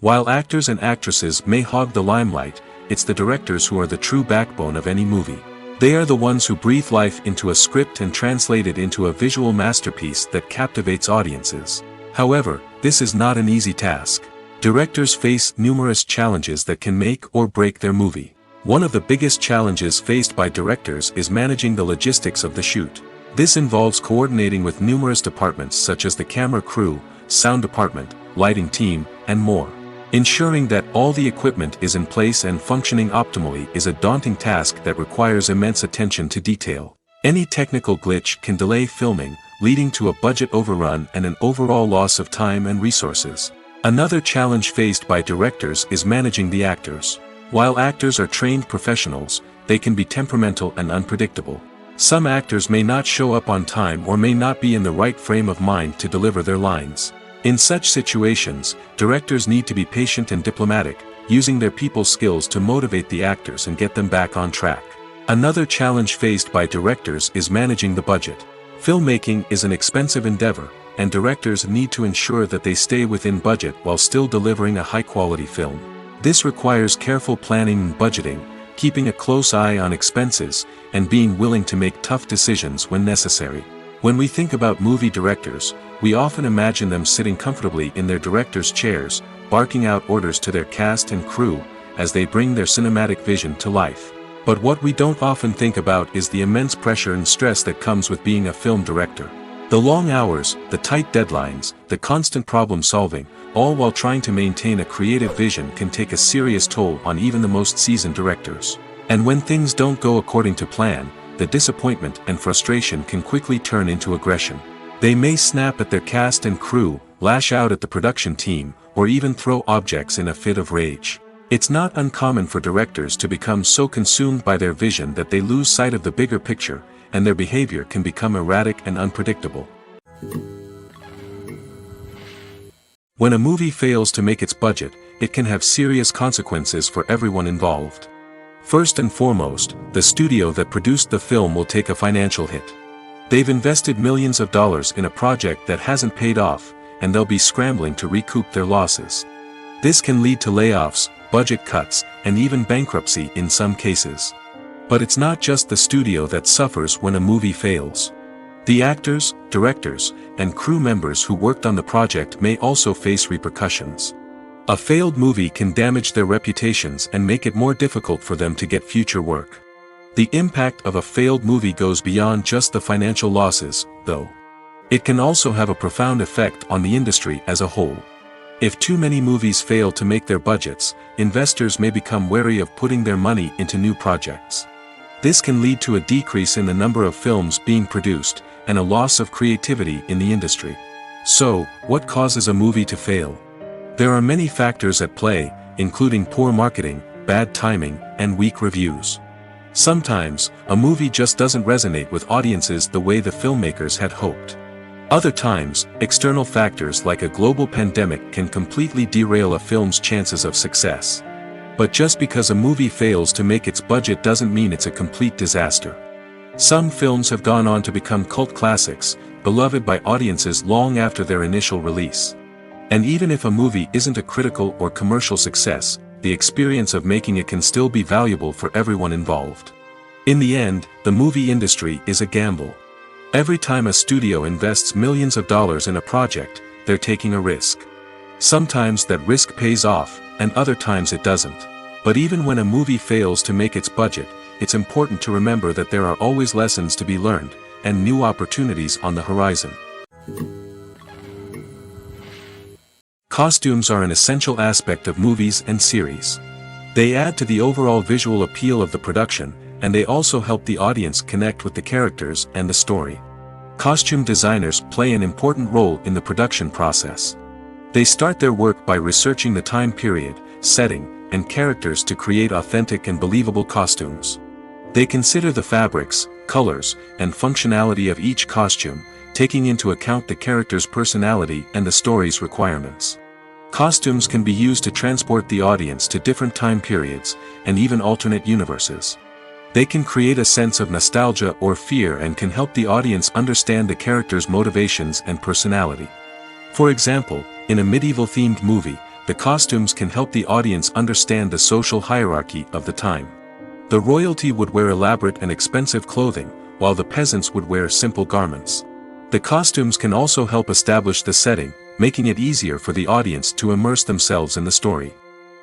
While actors and actresses may hog the limelight, it's the directors who are the true backbone of any movie. They are the ones who breathe life into a script and translate it into a visual masterpiece that captivates audiences. However, this is not an easy task. Directors face numerous challenges that can make or break their movie. One of the biggest challenges faced by directors is managing the logistics of the shoot. This involves coordinating with numerous departments such as the camera crew, sound department, lighting team, and more. Ensuring that all the equipment is in place and functioning optimally is a daunting task that requires immense attention to detail. Any technical glitch can delay filming, leading to a budget overrun and an overall loss of time and resources. Another challenge faced by directors is managing the actors. While actors are trained professionals, they can be temperamental and unpredictable. Some actors may not show up on time or may not be in the right frame of mind to deliver their lines. In such situations, directors need to be patient and diplomatic, using their people skills to motivate the actors and get them back on track. Another challenge faced by directors is managing the budget. Filmmaking is an expensive endeavor, and directors need to ensure that they stay within budget while still delivering a high-quality film. This requires careful planning and budgeting, keeping a close eye on expenses, and being willing to make tough decisions when necessary. When we think about movie directors, we often imagine them sitting comfortably in their director's chairs, barking out orders to their cast and crew, as they bring their cinematic vision to life. But what we don't often think about is the immense pressure and stress that comes with being a film director. The long hours, the tight deadlines, the constant problem solving, all while trying to maintain a creative vision can take a serious toll on even the most seasoned directors. And when things don't go according to plan, the disappointment and frustration can quickly turn into aggression. They may snap at their cast and crew, lash out at the production team, or even throw objects in a fit of rage. It's not uncommon for directors to become so consumed by their vision that they lose sight of the bigger picture, and their behavior can become erratic and unpredictable. When a movie fails to make its budget, it can have serious consequences for everyone involved. First and foremost, the studio that produced the film will take a financial hit. They've invested millions of dollars in a project that hasn't paid off, and they'll be scrambling to recoup their losses. This can lead to layoffs, budget cuts, and even bankruptcy in some cases. But it's not just the studio that suffers when a movie fails. The actors, directors, and crew members who worked on the project may also face repercussions. A failed movie can damage their reputations and make it more difficult for them to get future work. The impact of a failed movie goes beyond just the financial losses, though. It can also have a profound effect on the industry as a whole. If too many movies fail to make their budgets, investors may become wary of putting their money into new projects. This can lead to a decrease in the number of films being produced, and a loss of creativity in the industry. So, what causes a movie to fail? There are many factors at play, including poor marketing, bad timing, and weak reviews. Sometimes, a movie just doesn't resonate with audiences the way the filmmakers had hoped. Other times, external factors like a global pandemic can completely derail a film's chances of success. But just because a movie fails to make its budget doesn't mean it's a complete disaster. Some films have gone on to become cult classics, beloved by audiences long after their initial release. And even if a movie isn't a critical or commercial success, the experience of making it can still be valuable for everyone involved. In the end, the movie industry is a gamble. Every time a studio invests millions of dollars in a project, they're taking a risk. Sometimes that risk pays off, and other times it doesn't. But even when a movie fails to make its budget, it's important to remember that there are always lessons to be learned, and new opportunities on the horizon. Costumes are an essential aspect of movies and series. They add to the overall visual appeal of the production, and they also help the audience connect with the characters and the story. Costume designers play an important role in the production process. They start their work by researching the time period, setting, and characters to create authentic and believable costumes. They consider the fabrics, colors, and functionality of each costume, taking into account the character's personality and the story's requirements. Costumes can be used to transport the audience to different time periods, and even alternate universes. They can create a sense of nostalgia or fear and can help the audience understand the character's motivations and personality. For example, in a medieval-themed movie, the costumes can help the audience understand the social hierarchy of the time. The royalty would wear elaborate and expensive clothing, while the peasants would wear simple garments. The costumes can also help establish the setting, making it easier for the audience to immerse themselves in the story.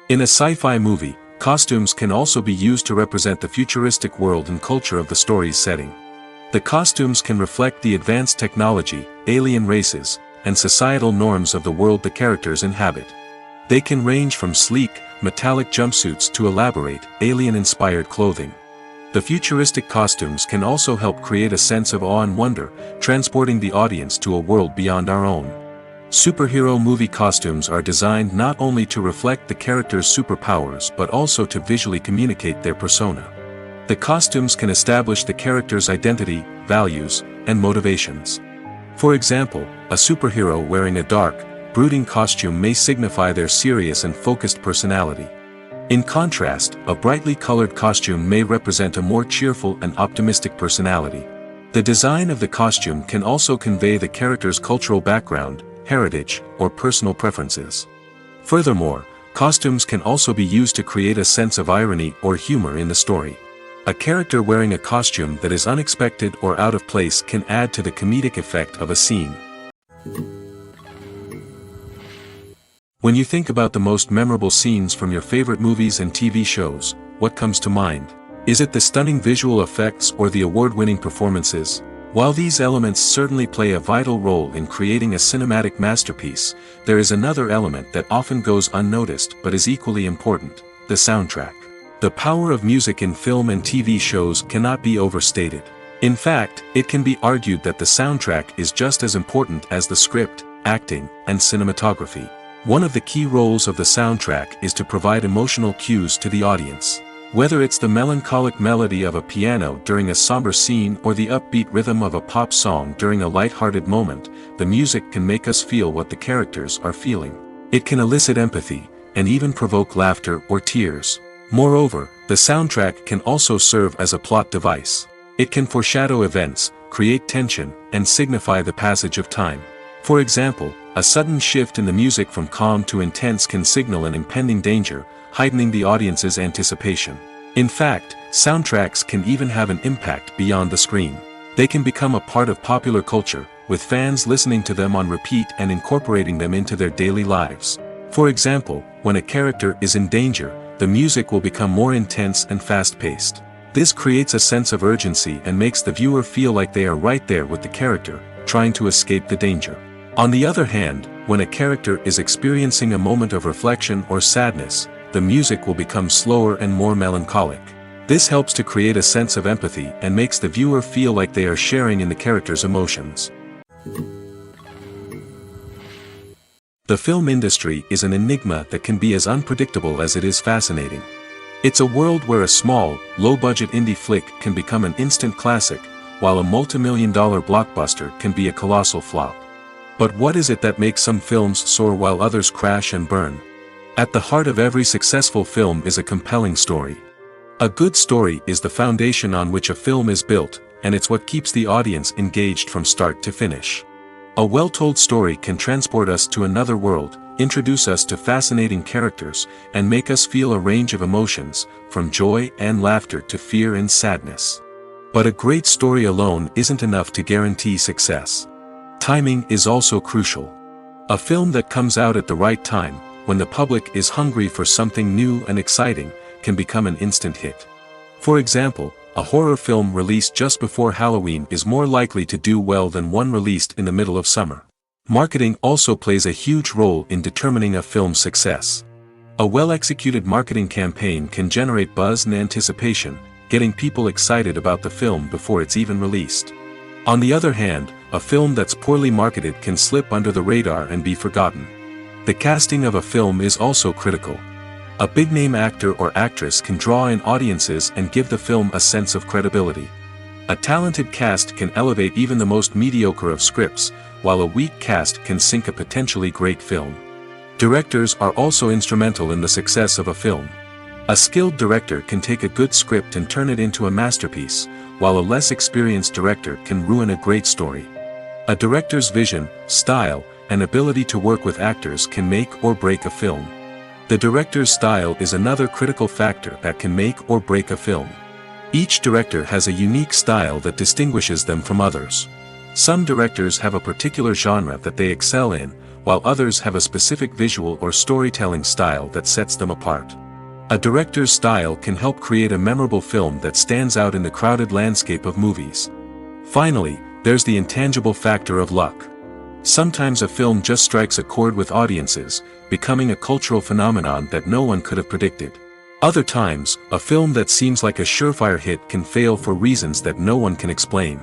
In a sci-fi movie, costumes can also be used to represent the futuristic world and culture of the story's setting. The costumes can reflect the advanced technology, alien races, and societal norms of the world the characters inhabit. They can range from sleek, metallic jumpsuits to elaborate, alien-inspired clothing. The futuristic costumes can also help create a sense of awe and wonder, transporting the audience to a world beyond our own. Superhero movie costumes are designed not only to reflect the character's superpowers but also to visually communicate their persona. The costumes can establish the character's identity, values, and motivations. For example, a superhero wearing a dark, brooding costume may signify their serious and focused personality. In contrast, a brightly colored costume may represent a more cheerful and optimistic personality. The design of the costume can also convey the character's cultural background, heritage, or personal preferences. Furthermore, costumes can also be used to create a sense of irony or humor in the story. A character wearing a costume that is unexpected or out of place can add to the comedic effect of a scene. When you think about the most memorable scenes from your favorite movies and TV shows, what comes to mind? Is it the stunning visual effects or the award-winning performances? While these elements certainly play a vital role in creating a cinematic masterpiece, there is another element that often goes unnoticed but is equally important: the soundtrack. The power of music in film and TV shows cannot be overstated. In fact, it can be argued that the soundtrack is just as important as the script, acting, and cinematography. One of the key roles of the soundtrack is to provide emotional cues to the audience. Whether it's the melancholic melody of a piano during a somber scene or the upbeat rhythm of a pop song during a light-hearted moment, the music can make us feel what the characters are feeling. It can elicit empathy, and even provoke laughter or tears. Moreover, the soundtrack can also serve as a plot device. It can foreshadow events, create tension, and signify the passage of time. For example, a sudden shift in the music from calm to intense can signal an impending danger, heightening the audience's anticipation. In fact, soundtracks can even have an impact beyond the screen. They can become a part of popular culture, with fans listening to them on repeat and incorporating them into their daily lives. For example, when a character is in danger, the music will become more intense and fast-paced. This creates a sense of urgency and makes the viewer feel like they are right there with the character, trying to escape the danger. On the other hand, when a character is experiencing a moment of reflection or sadness, the music will become slower and more melancholic. This helps to create a sense of empathy and makes the viewer feel like they are sharing in the character's emotions. The film industry is an enigma that can be as unpredictable as it is fascinating. It's a world where a small, low-budget indie flick can become an instant classic, while a multi-million-dollar blockbuster can be a colossal flop. But what is it that makes some films soar while others crash and burn? At the heart of every successful film is a compelling story. A good story is the foundation on which a film is built, and it's what keeps the audience engaged from start to finish. A well-told story can transport us to another world, introduce us to fascinating characters, and make us feel a range of emotions, from joy and laughter to fear and sadness. But a great story alone isn't enough to guarantee success. Timing is also crucial. A film that comes out at the right time, when the public is hungry for something new and exciting, can become an instant hit. For example, a horror film released just before Halloween is more likely to do well than one released in the middle of summer. Marketing also plays a huge role in determining a film's success. A well-executed marketing campaign can generate buzz and anticipation, getting people excited about the film before it's even released. On the other hand, a film that's poorly marketed can slip under the radar and be forgotten. The casting of a film is also critical. A big-name actor or actress can draw in audiences and give the film a sense of credibility. A talented cast can elevate even the most mediocre of scripts, while a weak cast can sink a potentially great film. Directors are also instrumental in the success of a film. A skilled director can take a good script and turn it into a masterpiece, while a less experienced director can ruin a great story. A director's vision, style, and ability to work with actors can make or break a film. The director's style is another critical factor that can make or break a film. Each director has a unique style that distinguishes them from others. Some directors have a particular genre that they excel in, while others have a specific visual or storytelling style that sets them apart. A director's style can help create a memorable film that stands out in the crowded landscape of movies. Finally, there's the intangible factor of luck. Sometimes a film just strikes a chord with audiences, becoming a cultural phenomenon that no one could have predicted. Other times, a film that seems like a surefire hit can fail for reasons that no one can explain.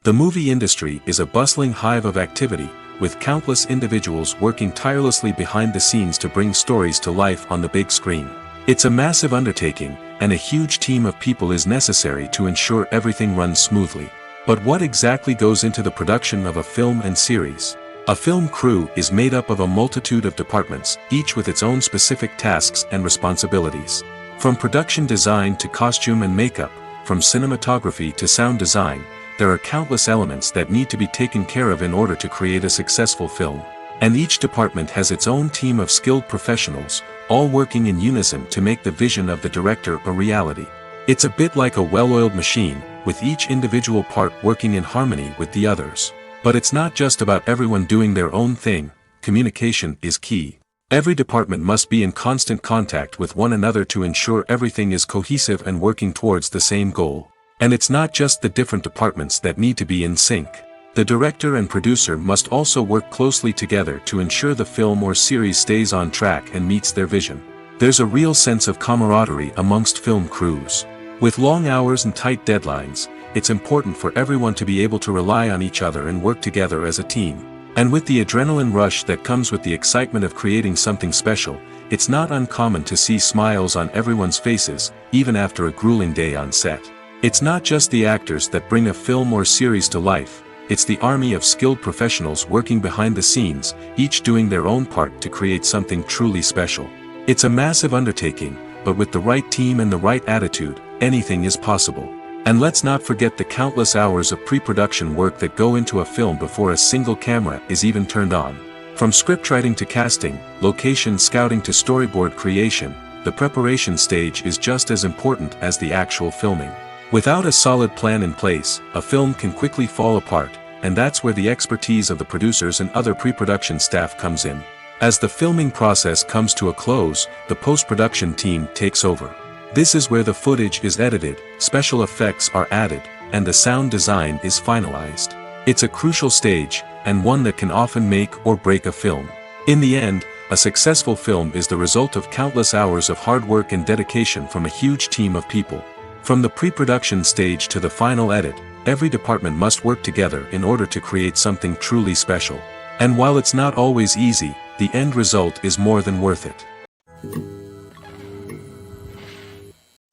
The movie industry is a bustling hive of activity, with countless individuals working tirelessly behind the scenes to bring stories to life on the big screen. It's a massive undertaking, and a huge team of people is necessary to ensure everything runs smoothly. But what exactly goes into the production of a film and series? A film crew is made up of a multitude of departments, each with its own specific tasks and responsibilities. From production design to costume and makeup, from cinematography to sound design, there are countless elements that need to be taken care of in order to create a successful film. And each department has its own team of skilled professionals, all working in unison to make the vision of the director a reality. It's a bit like a well-oiled machine, with each individual part working in harmony with the others. But it's not just about everyone doing their own thing. Communication is key. Every department must be in constant contact with one another to ensure everything is cohesive and working towards the same goal. And it's not just the different departments that need to be in sync. The director and producer must also work closely together to ensure the film or series stays on track and meets their vision. There's a real sense of camaraderie amongst film crews. With long hours and tight deadlines, it's important for everyone to be able to rely on each other and work together as a team. And with the adrenaline rush that comes with the excitement of creating something special, it's not uncommon to see smiles on everyone's faces, even after a grueling day on set. It's not just the actors that bring a film or series to life. it's the army of skilled professionals working behind the scenes, each doing their own part to create something truly special. It's a massive undertaking, but with the right team and the right attitude, anything is possible. And let's not forget the countless hours of pre-production work that go into a film before a single camera is even turned on. From scriptwriting to casting, location scouting to storyboard creation, the preparation stage is just as important as the actual filming. Without a solid plan in place, a film can quickly fall apart, and that's where the expertise of the producers and other pre-production staff comes in. As the filming process comes to a close, the post-production team takes over. This is where the footage is edited, special effects are added, and the sound design is finalized. It's a crucial stage, and one that can often make or break a film. In the end, a successful film is the result of countless hours of hard work and dedication from a huge team of people. From the pre-production stage to the final edit, every department must work together in order to create something truly special. And while it's not always easy, the end result is more than worth it.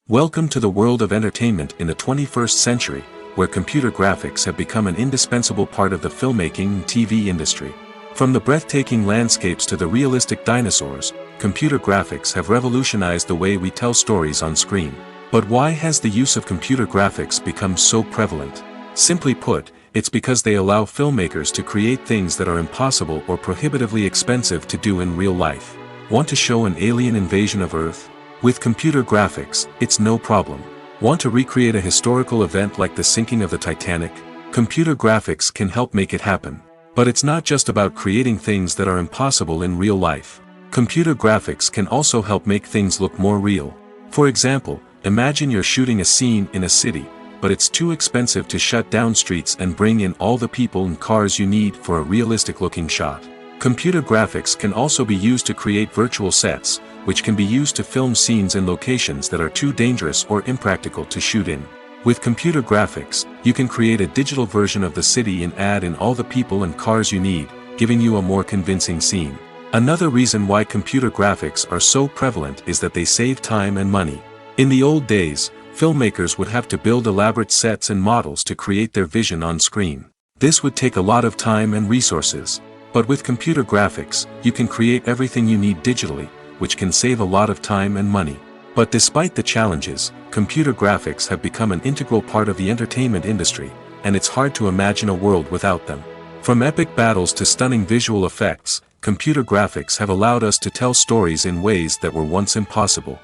Welcome to the world of entertainment in the 21st century, where computer graphics have become an indispensable part of the filmmaking and TV industry. From the breathtaking landscapes to the realistic dinosaurs, computer graphics have revolutionized the way we tell stories on screen. But why has the use of computer graphics become so prevalent? Simply put, it's because they allow filmmakers to create things that are impossible or prohibitively expensive to do in real life. Want to show an alien invasion of Earth? With computer graphics, it's no problem. Want to recreate a historical event like the sinking of the Titanic? Computer graphics can help make it happen. But it's not just about creating things that are impossible in real life. Computer graphics can also help make things look more real. For example, imagine you're shooting a scene in a city, but it's too expensive to shut down streets and bring in all the people and cars you need for a realistic-looking shot. Computer graphics can also be used to create virtual sets, which can be used to film scenes in locations that are too dangerous or impractical to shoot in. With computer graphics, you can create a digital version of the city and add in all the people and cars you need, giving you a more convincing scene. Another reason why computer graphics are so prevalent is that they save time and money. In the old days, filmmakers would have to build elaborate sets and models to create their vision on screen. This would take a lot of time and resources. But with computer graphics, you can create everything you need digitally, which can save a lot of time and money. But despite the challenges, computer graphics have become an integral part of the entertainment industry, and it's hard to imagine a world without them. From epic battles to stunning visual effects, computer graphics have allowed us to tell stories in ways that were once impossible.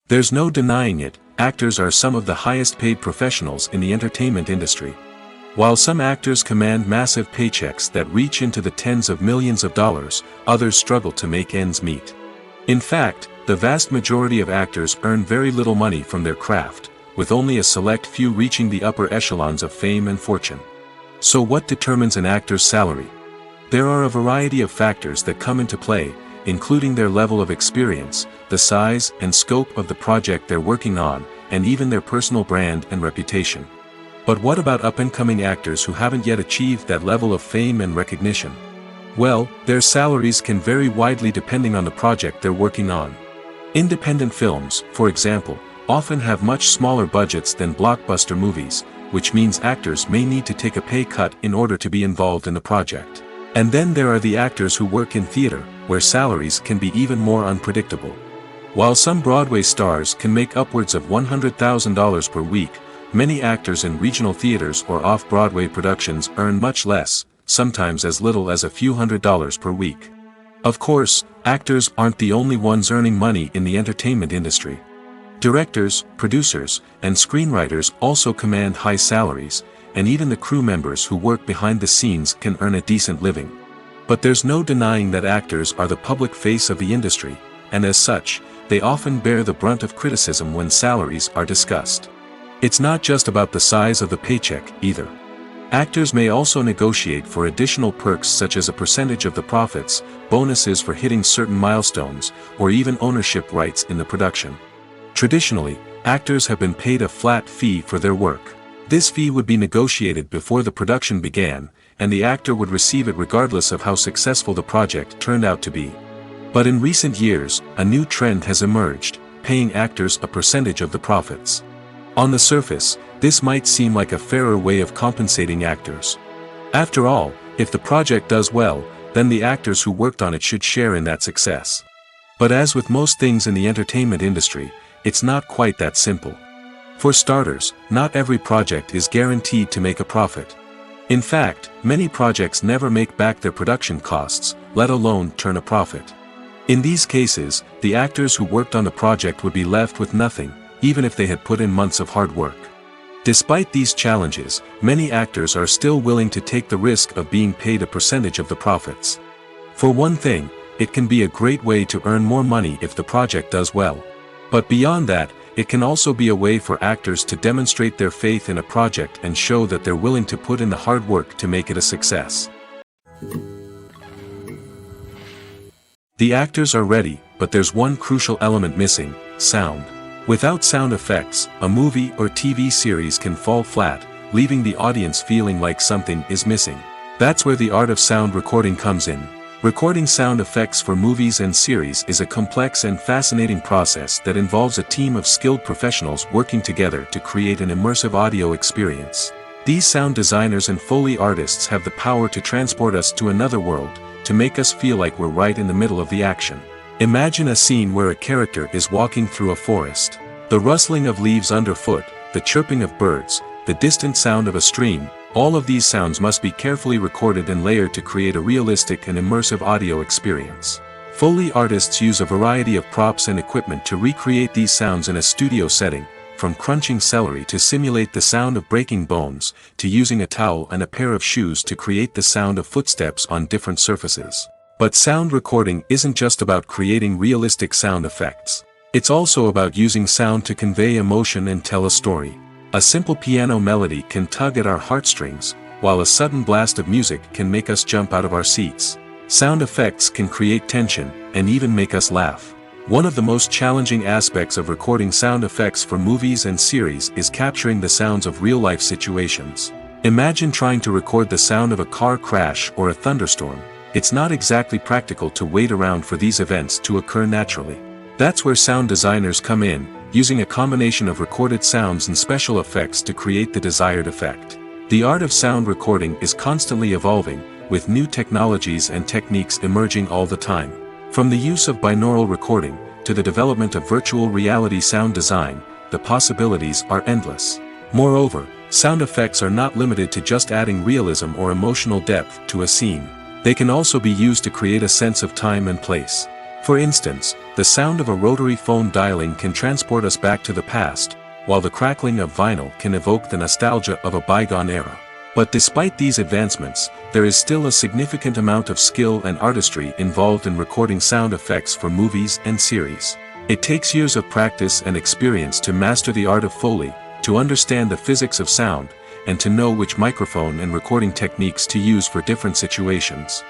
There's no denying it, actors are some of the highest paid professionals in the entertainment industry. While some actors command massive paychecks that reach into the tens of millions of dollars, others struggle to make ends meet. In fact, the vast majority of actors earn very little money from their craft, with only a select few reaching the upper echelons of fame and fortune. So what determines an actor's salary? There are a variety of factors that come into play, including their level of experience, the size and scope of the project they're working on, and even their personal brand and reputation. But what about up-and-coming actors who haven't yet achieved that level of fame and recognition? Well, their salaries can vary widely depending on the project they're working on. Independent films, for example, often have much smaller budgets than blockbuster movies, which means actors may need to take a pay cut in order to be involved in the project. And then there are the actors who work in theater, where salaries can be even more unpredictable. While some Broadway stars can make upwards of $100,000 per week, many actors in regional theaters or off-Broadway productions earn much less, sometimes as little as a few $100s per week. Of course, actors aren't the only ones earning money in the entertainment industry. Directors, producers, and screenwriters also command high salaries, and even the crew members who work behind the scenes can earn a decent living. But there's no denying that actors are the public face of the industry, and as such, they often bear the brunt of criticism when salaries are discussed. It's not just about the size of the paycheck, either. Actors may also negotiate for additional perks such as a percentage of the profits, bonuses for hitting certain milestones, or even ownership rights in the production. Traditionally, actors have been paid a flat fee for their work. This fee would be negotiated before the production began, and the actor would receive it regardless of how successful the project turned out to be. But in recent years, a new trend has emerged, paying actors a percentage of the profits. On the surface, This might seem like a fairer way of compensating actors. After all, if the project does well, then the actors who worked on it should share in that success. But as with most things in the entertainment industry, it's not quite that simple. For starters, not every project is guaranteed to make a profit. In fact, many projects never make back their production costs, let alone turn a profit. In these cases, the actors who worked on the project would be left with nothing, even if they had put in months of hard work. Despite these challenges, many actors are still willing to take the risk of being paid a percentage of the profits. For one thing, it can be a great way to earn more money if the project does well. But beyond that, it can also be a way for actors to demonstrate their faith in a project and show that they're willing to put in the hard work to make it a success. The actors are ready, but there's one crucial element missing: sound. Without sound effects, a movie or TV series can fall flat, leaving the audience feeling like something is missing. That's where the art of sound recording comes in. Recording sound effects for movies and series is a complex and fascinating process that involves a team of skilled professionals working together to create an immersive audio experience. These sound designers and Foley artists have the power to transport us to another world, to make us feel like we're right in the middle of the action. Imagine a scene where a character is walking through a forest. The rustling of leaves underfoot, the chirping of birds, the distant sound of a stream, all of these sounds must be carefully recorded and layered to create a realistic and immersive audio experience. Foley artists use a variety of props and equipment to recreate these sounds in a studio setting, from crunching celery to simulate the sound of breaking bones, to using a towel and a pair of shoes to create the sound of footsteps on different surfaces. But sound recording isn't just about creating realistic sound effects. It's also about using sound to convey emotion and tell a story. A simple piano melody can tug at our heartstrings, while a sudden blast of music can make us jump out of our seats. Sound effects can create tension, and even make us laugh. One of the most challenging aspects of recording sound effects for movies and series is capturing the sounds of real-life situations. Imagine trying to record the sound of a car crash or a thunderstorm. It's not exactly practical to wait around for these events to occur naturally. That's where sound designers come in, using a combination of recorded sounds and special effects to create the desired effect. The art of sound recording is constantly evolving, with new technologies and techniques emerging all the time. From the use of binaural recording, to the development of virtual reality sound design, the possibilities are endless. Moreover, sound effects are not limited to just adding realism or emotional depth to a scene. They can also be used to create a sense of time and place. For instance, the sound of a rotary phone dialing can transport us back to the past, while the crackling of vinyl can evoke the nostalgia of a bygone era. But despite these advancements, there is still a significant amount of skill and artistry involved in recording sound effects for movies and series. It takes years of practice and experience to master the art of Foley, to understand the physics of sound, and to know which microphone and recording techniques to use for different situations.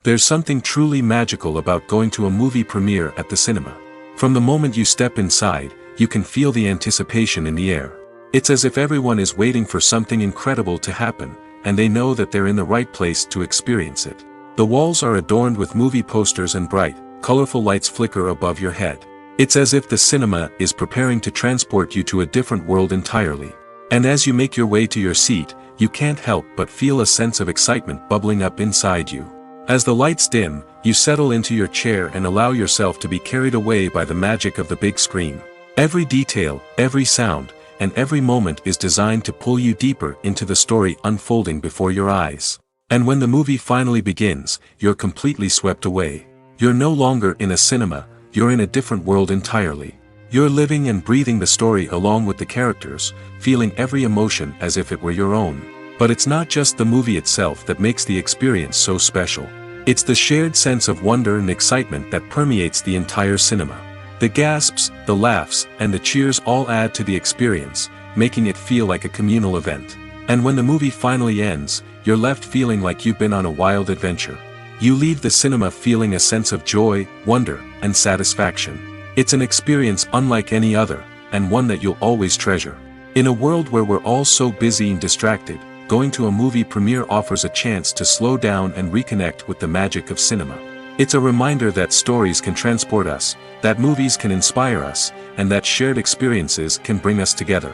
There's something truly magical about going to a movie premiere at the cinema. From the moment you step inside, you can feel the anticipation in the air. It's as if everyone is waiting for something incredible to happen, and they know that they're in the right place to experience it. The walls are adorned with movie posters and bright, colorful lights flicker above your head. It's as if the cinema is preparing to transport you to a different world entirely. And as you make your way to your seat, you can't help but feel a sense of excitement bubbling up inside you. As the lights dim, you settle into your chair and allow yourself to be carried away by the magic of the big screen. Every detail, every sound, and every moment is designed to pull you deeper into the story unfolding before your eyes. And when the movie finally begins, you're completely swept away. You're no longer in a cinema, you're in a different world entirely. You're living and breathing the story along with the characters, feeling every emotion as if it were your own. But it's not just the movie itself that makes the experience so special. It's the shared sense of wonder and excitement that permeates the entire cinema. The gasps, the laughs, and the cheers all add to the experience, making it feel like a communal event. And when the movie finally ends, you're left feeling like you've been on a wild adventure. You leave the cinema feeling a sense of joy, wonder, and satisfaction. It's an experience unlike any other, and one that you'll always treasure. In a world where we're all so busy and distracted, going to a movie premiere offers a chance to slow down and reconnect with the magic of cinema. It's a reminder that stories can transport us, that movies can inspire us, and that shared experiences can bring us together.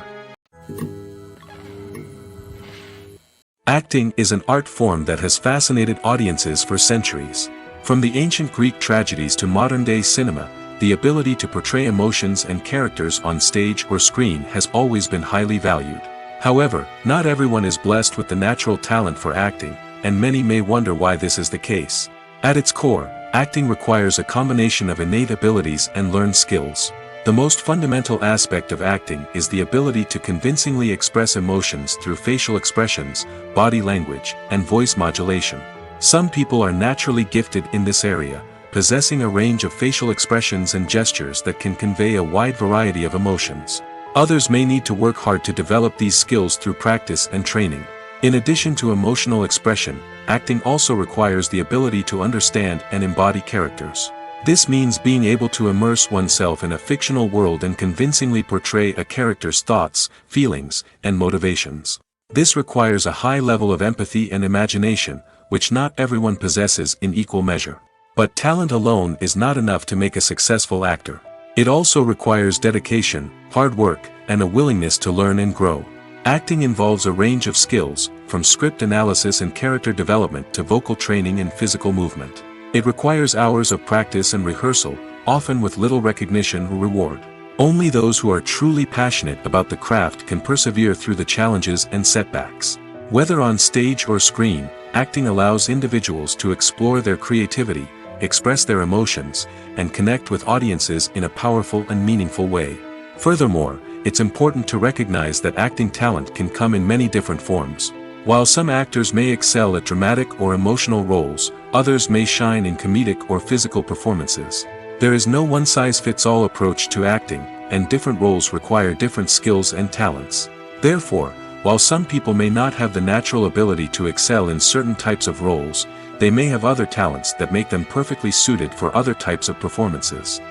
Acting is an art form that has fascinated audiences for centuries. From the ancient Greek tragedies to modern-day cinema, the ability to portray emotions and characters on stage or screen has always been highly valued. However, not everyone is blessed with the natural talent for acting, and many may wonder why this is the case. At its core, acting requires a combination of innate abilities and learned skills. The most fundamental aspect of acting is the ability to convincingly express emotions through facial expressions, body language, and voice modulation. Some people are naturally gifted in this area, possessing a range of facial expressions and gestures that can convey a wide variety of emotions. Others may need to work hard to develop these skills through practice and training. In addition to emotional expression, acting also requires the ability to understand and embody characters. This means being able to immerse oneself in a fictional world and convincingly portray a character's thoughts, feelings, and motivations. This requires a high level of empathy and imagination, which not everyone possesses in equal measure. But talent alone is not enough to make a successful actor. It also requires dedication, hard work, and a willingness to learn and grow. Acting involves a range of skills, from script analysis and character development to vocal training and physical movement. It requires hours of practice and rehearsal, often with little recognition or reward. Only those who are truly passionate about the craft can persevere through the challenges and setbacks. Whether on stage or screen, acting allows individuals to explore their creativity, express their emotions, and connect with audiences in a powerful and meaningful way. Furthermore, it's important to recognize that acting talent can come in many different forms. While some actors may excel at dramatic or emotional roles, others may shine in comedic or physical performances. There is no one-size-fits-all approach to acting, and different roles require different skills and talents. Therefore, while some people may not have the natural ability to excel in certain types of roles, they may have other talents that make them perfectly suited for other types of performances.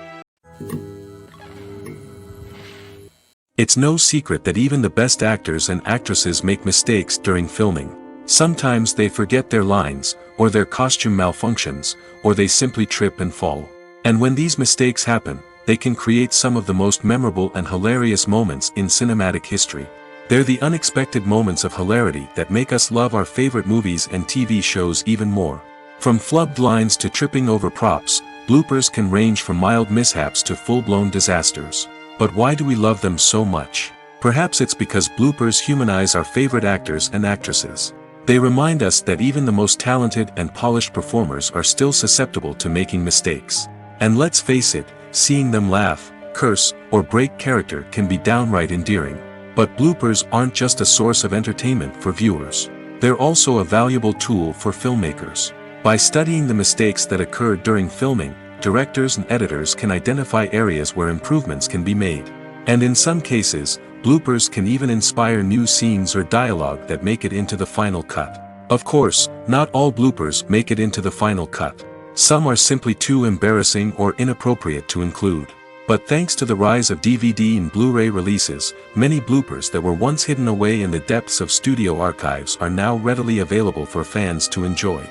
It's no secret that even the best actors and actresses make mistakes during filming. Sometimes they forget their lines, or their costume malfunctions, or they simply trip and fall. And when these mistakes happen, they can create some of the most memorable and hilarious moments in cinematic history. They're the unexpected moments of hilarity that make us love our favorite movies and TV shows even more. From flubbed lines to tripping over props, bloopers can range from mild mishaps to full-blown disasters. But why do we love them so much? Perhaps it's because bloopers humanize our favorite actors and actresses. They remind us that even the most talented and polished performers are still susceptible to making mistakes. And let's face it, seeing them laugh, curse, or break character can be downright endearing. But bloopers aren't just a source of entertainment for viewers. They're also a valuable tool for filmmakers. By studying the mistakes that occur during filming, directors and editors can identify areas where improvements can be made. And in some cases, bloopers can even inspire new scenes or dialogue that make it into the final cut. Of course, not all bloopers make it into the final cut. Some are simply too embarrassing or inappropriate to include. But thanks to the rise of DVD and Blu-ray releases, many bloopers that were once hidden away in the depths of studio archives are now readily available for fans to enjoy.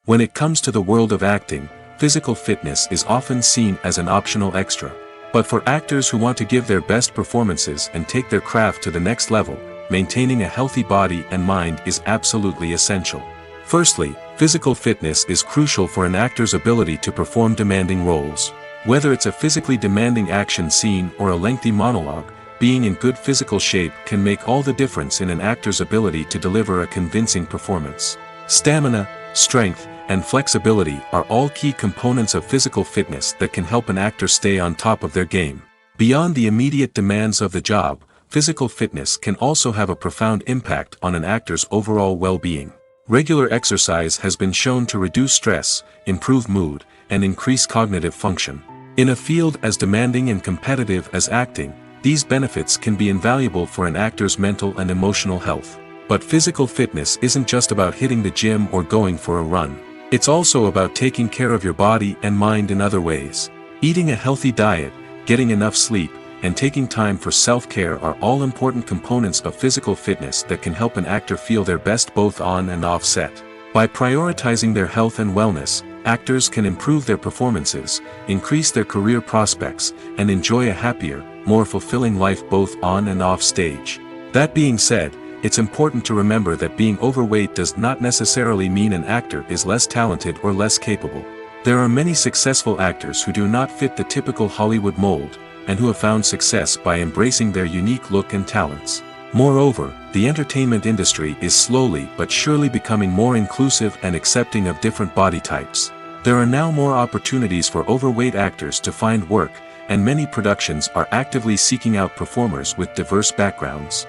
When it comes to the world of acting, physical fitness is often seen as an optional extra. But for actors who want to give their best performances and take their craft to the next level, maintaining a healthy body and mind is absolutely essential. Firstly, physical fitness is crucial for an actor's ability to perform demanding roles. Whether it's a physically demanding action scene or a lengthy monologue, being in good physical shape can make all the difference in an actor's ability to deliver a convincing performance. Stamina, strength, and flexibility are all key components of physical fitness that can help an actor stay on top of their game. Beyond the immediate demands of the job, physical fitness can also have a profound impact on an actor's overall well-being. Regular exercise has been shown to reduce stress, improve mood, and increase cognitive function. In a field as demanding and competitive as acting, these benefits can be invaluable for an actor's mental and emotional health. But physical fitness isn't just about hitting the gym or going for a run. It's also about taking care of your body and mind in other ways. Eating a healthy diet, getting enough sleep, and taking time for self-care are all important components of physical fitness that can help an actor feel their best both on and off set. By prioritizing their health and wellness, actors can improve their performances, increase their career prospects, and enjoy a happier, more fulfilling life both on and off stage. That being said, it's important to remember that being overweight does not necessarily mean an actor is less talented or less capable. There are many successful actors who do not fit the typical Hollywood mold, and who have found success by embracing their unique look and talents. Moreover, the entertainment industry is slowly but surely becoming more inclusive and accepting of different body types. There are now more opportunities for overweight actors to find work, and many productions are actively seeking out performers with diverse backgrounds.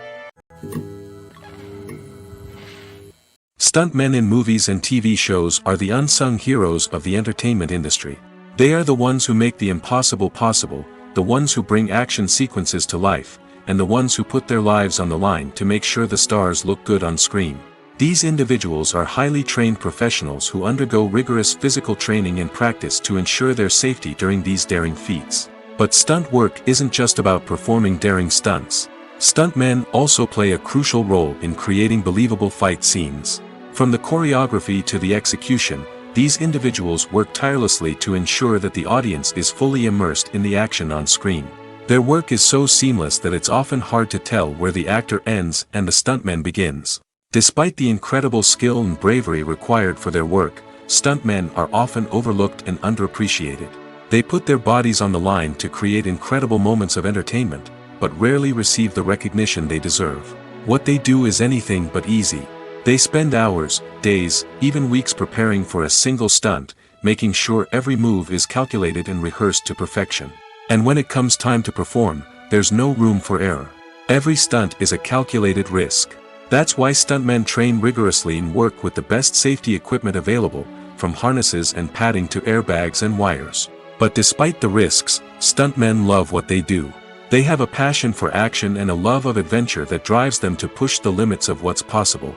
Stuntmen in movies and TV shows are the unsung heroes of the entertainment industry. They are the ones who make the impossible possible, the ones who bring action sequences to life, and the ones who put their lives on the line to make sure the stars look good on screen. These individuals are highly trained professionals who undergo rigorous physical training and practice to ensure their safety during these daring feats. But stunt work isn't just about performing daring stunts. Stuntmen also play a crucial role in creating believable fight scenes. From the choreography to the execution, these individuals work tirelessly to ensure that the audience is fully immersed in the action on screen. Their work is so seamless that it's often hard to tell where the actor ends and the stuntman begins. Despite the incredible skill and bravery required for their work, stuntmen are often overlooked and underappreciated. They put their bodies on the line to create incredible moments of entertainment, but rarely receive the recognition they deserve. What they do is anything but easy. They spend hours, days, even weeks preparing for a single stunt, making sure every move is calculated and rehearsed to perfection. And when it comes time to perform, there's no room for error. Every stunt is a calculated risk. That's why stuntmen train rigorously and work with the best safety equipment available, from harnesses and padding to airbags and wires. But despite the risks, stuntmen love what they do. They have a passion for action and a love of adventure that drives them to push the limits of what's possible.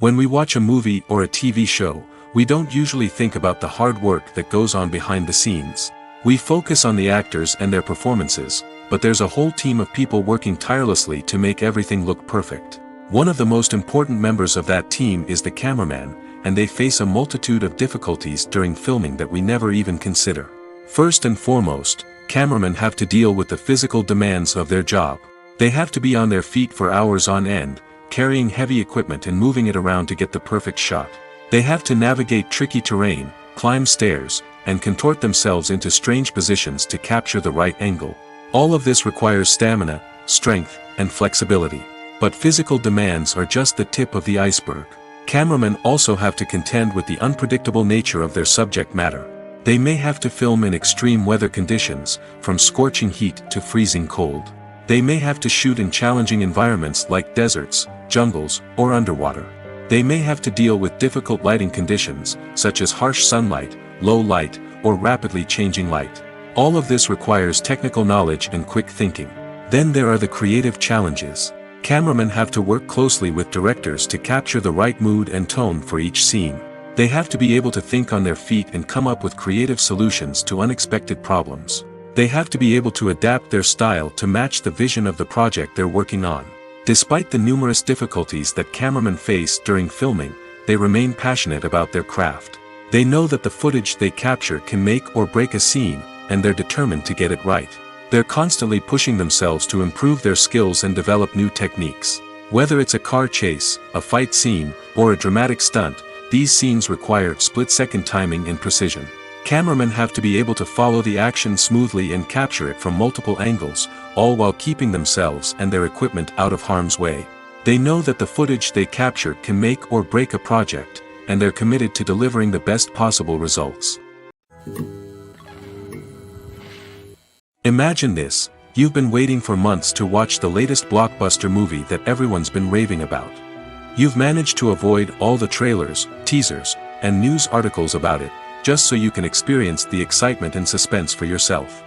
When we watch a movie or a TV show, we don't usually think about the hard work that goes on behind the scenes. We focus on the actors and their performances, but there's a whole team of people working tirelessly to make everything look perfect. One of the most important members of that team is the cameraman, and they face a multitude of difficulties during filming that we never even consider. First and foremost, cameramen have to deal with the physical demands of their job. They have to be on their feet for hours on end, carrying heavy equipment and moving it around to get the perfect shot. They have to navigate tricky terrain, climb stairs, and contort themselves into strange positions to capture the right angle. All of this requires stamina, strength, and flexibility. But physical demands are just the tip of the iceberg. Cameramen also have to contend with the unpredictable nature of their subject matter. They may have to film in extreme weather conditions, from scorching heat to freezing cold. They may have to shoot in challenging environments like deserts, jungles, or underwater. They may have to deal with difficult lighting conditions, such as harsh sunlight, low light, or rapidly changing light. All of this requires technical knowledge and quick thinking. Then there are the creative challenges. Cameramen have to work closely with directors to capture the right mood and tone for each scene. They have to be able to think on their feet and come up with creative solutions to unexpected problems. They have to be able to adapt their style to match the vision of the project they're working on. Despite the numerous difficulties that cameramen face during filming, they remain passionate about their craft. They know that the footage they capture can make or break a scene, and they're determined to get it right. They're constantly pushing themselves to improve their skills and develop new techniques. Whether it's a car chase, a fight scene, or a dramatic stunt, these scenes require split-second timing and precision. Cameramen have to be able to follow the action smoothly and capture it from multiple angles, all while keeping themselves and their equipment out of harm's way. They know that the footage they capture can make or break a project, and they're committed to delivering the best possible results. Imagine this: you've been waiting for months to watch the latest blockbuster movie that everyone's been raving about. You've managed to avoid all the trailers, teasers, and news articles about it, just so you can experience the excitement and suspense for yourself.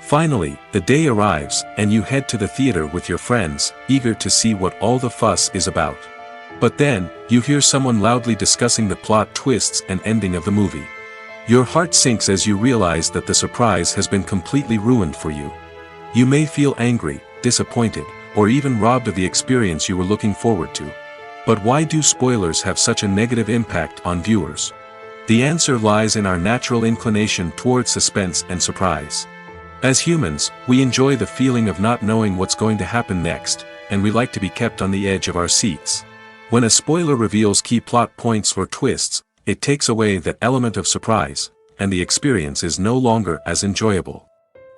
Finally, the day arrives, and you head to the theater with your friends, eager to see what all the fuss is about. But then, you hear someone loudly discussing the plot twists and ending of the movie. Your heart sinks as you realize that the surprise has been completely ruined for you. You may feel angry, disappointed, or even robbed of the experience you were looking forward to. But why do spoilers have such a negative impact on viewers? The answer lies in our natural inclination toward suspense and surprise. As humans, we enjoy the feeling of not knowing what's going to happen next, and we like to be kept on the edge of our seats. When a spoiler reveals key plot points or twists, it takes away that element of surprise, and the experience is no longer as enjoyable.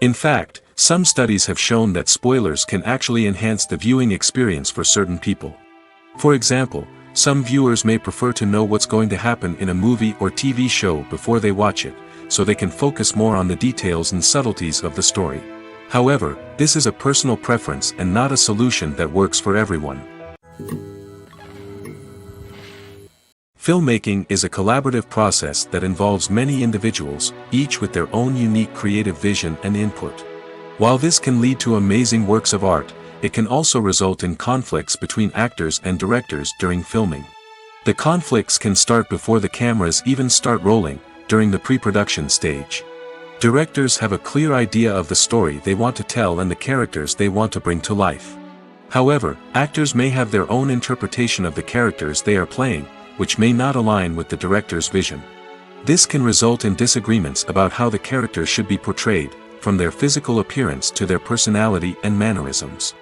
In fact, some studies have shown that spoilers can actually enhance the viewing experience for certain people. For example, some viewers may prefer to know what's going to happen in a movie or TV show before they watch it, so they can focus more on the details and subtleties of the story. However, this is a personal preference and not a solution that works for everyone. Filmmaking is a collaborative process that involves many individuals, each with their own unique creative vision and input. While this can lead to amazing works of art, it can also result in conflicts between actors and directors during filming. The conflicts can start before the cameras even start rolling, during the pre-production stage. Directors have a clear idea of the story they want to tell and the characters they want to bring to life. However, actors may have their own interpretation of the characters they are playing, which may not align with the director's vision. This can result in disagreements about how the characters should be portrayed, from their physical appearance to their personality and mannerisms.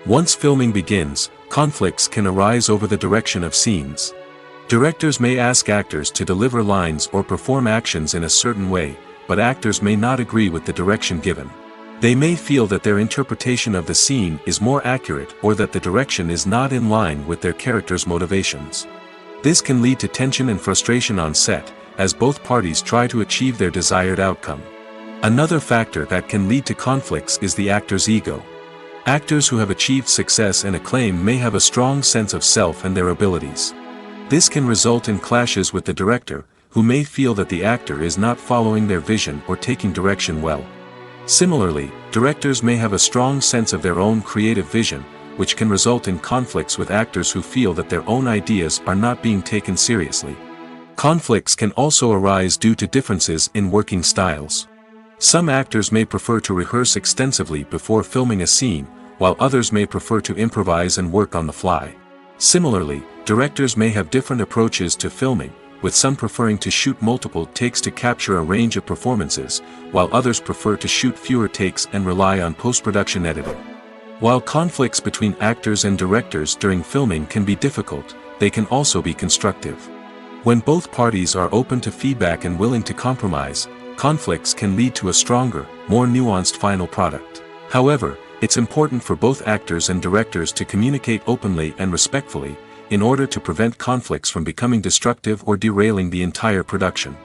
Once filming begins, conflicts can arise over the direction of scenes. Directors may ask actors to deliver lines or perform actions in a certain way, but actors may not agree with the direction given. They may feel that their interpretation of the scene is more accurate or that the direction is not in line with their character's motivations. This can lead to tension and frustration on set, as both parties try to achieve their desired outcome. Another factor that can lead to conflicts is the actor's ego. Actors who have achieved success and acclaim may have a strong sense of self and their abilities. This can result in clashes with the director, who may feel that the actor is not following their vision or taking direction well. Similarly, directors may have a strong sense of their own creative vision, which can result in conflicts with actors who feel that their own ideas are not being taken seriously. Conflicts can also arise due to differences in working styles. Some actors may prefer to rehearse extensively before filming a scene, while others may prefer to improvise and work on the fly. Similarly, directors may have different approaches to filming, with some preferring to shoot multiple takes to capture a range of performances, while others prefer to shoot fewer takes and rely on post-production editing. While conflicts between actors and directors during filming can be difficult, they can also be constructive. When both parties are open to feedback and willing to compromise, conflicts can lead to a stronger, more nuanced final product. However, it's important for both actors and directors to communicate openly and respectfully, in order to prevent conflicts from becoming destructive or derailing the entire production.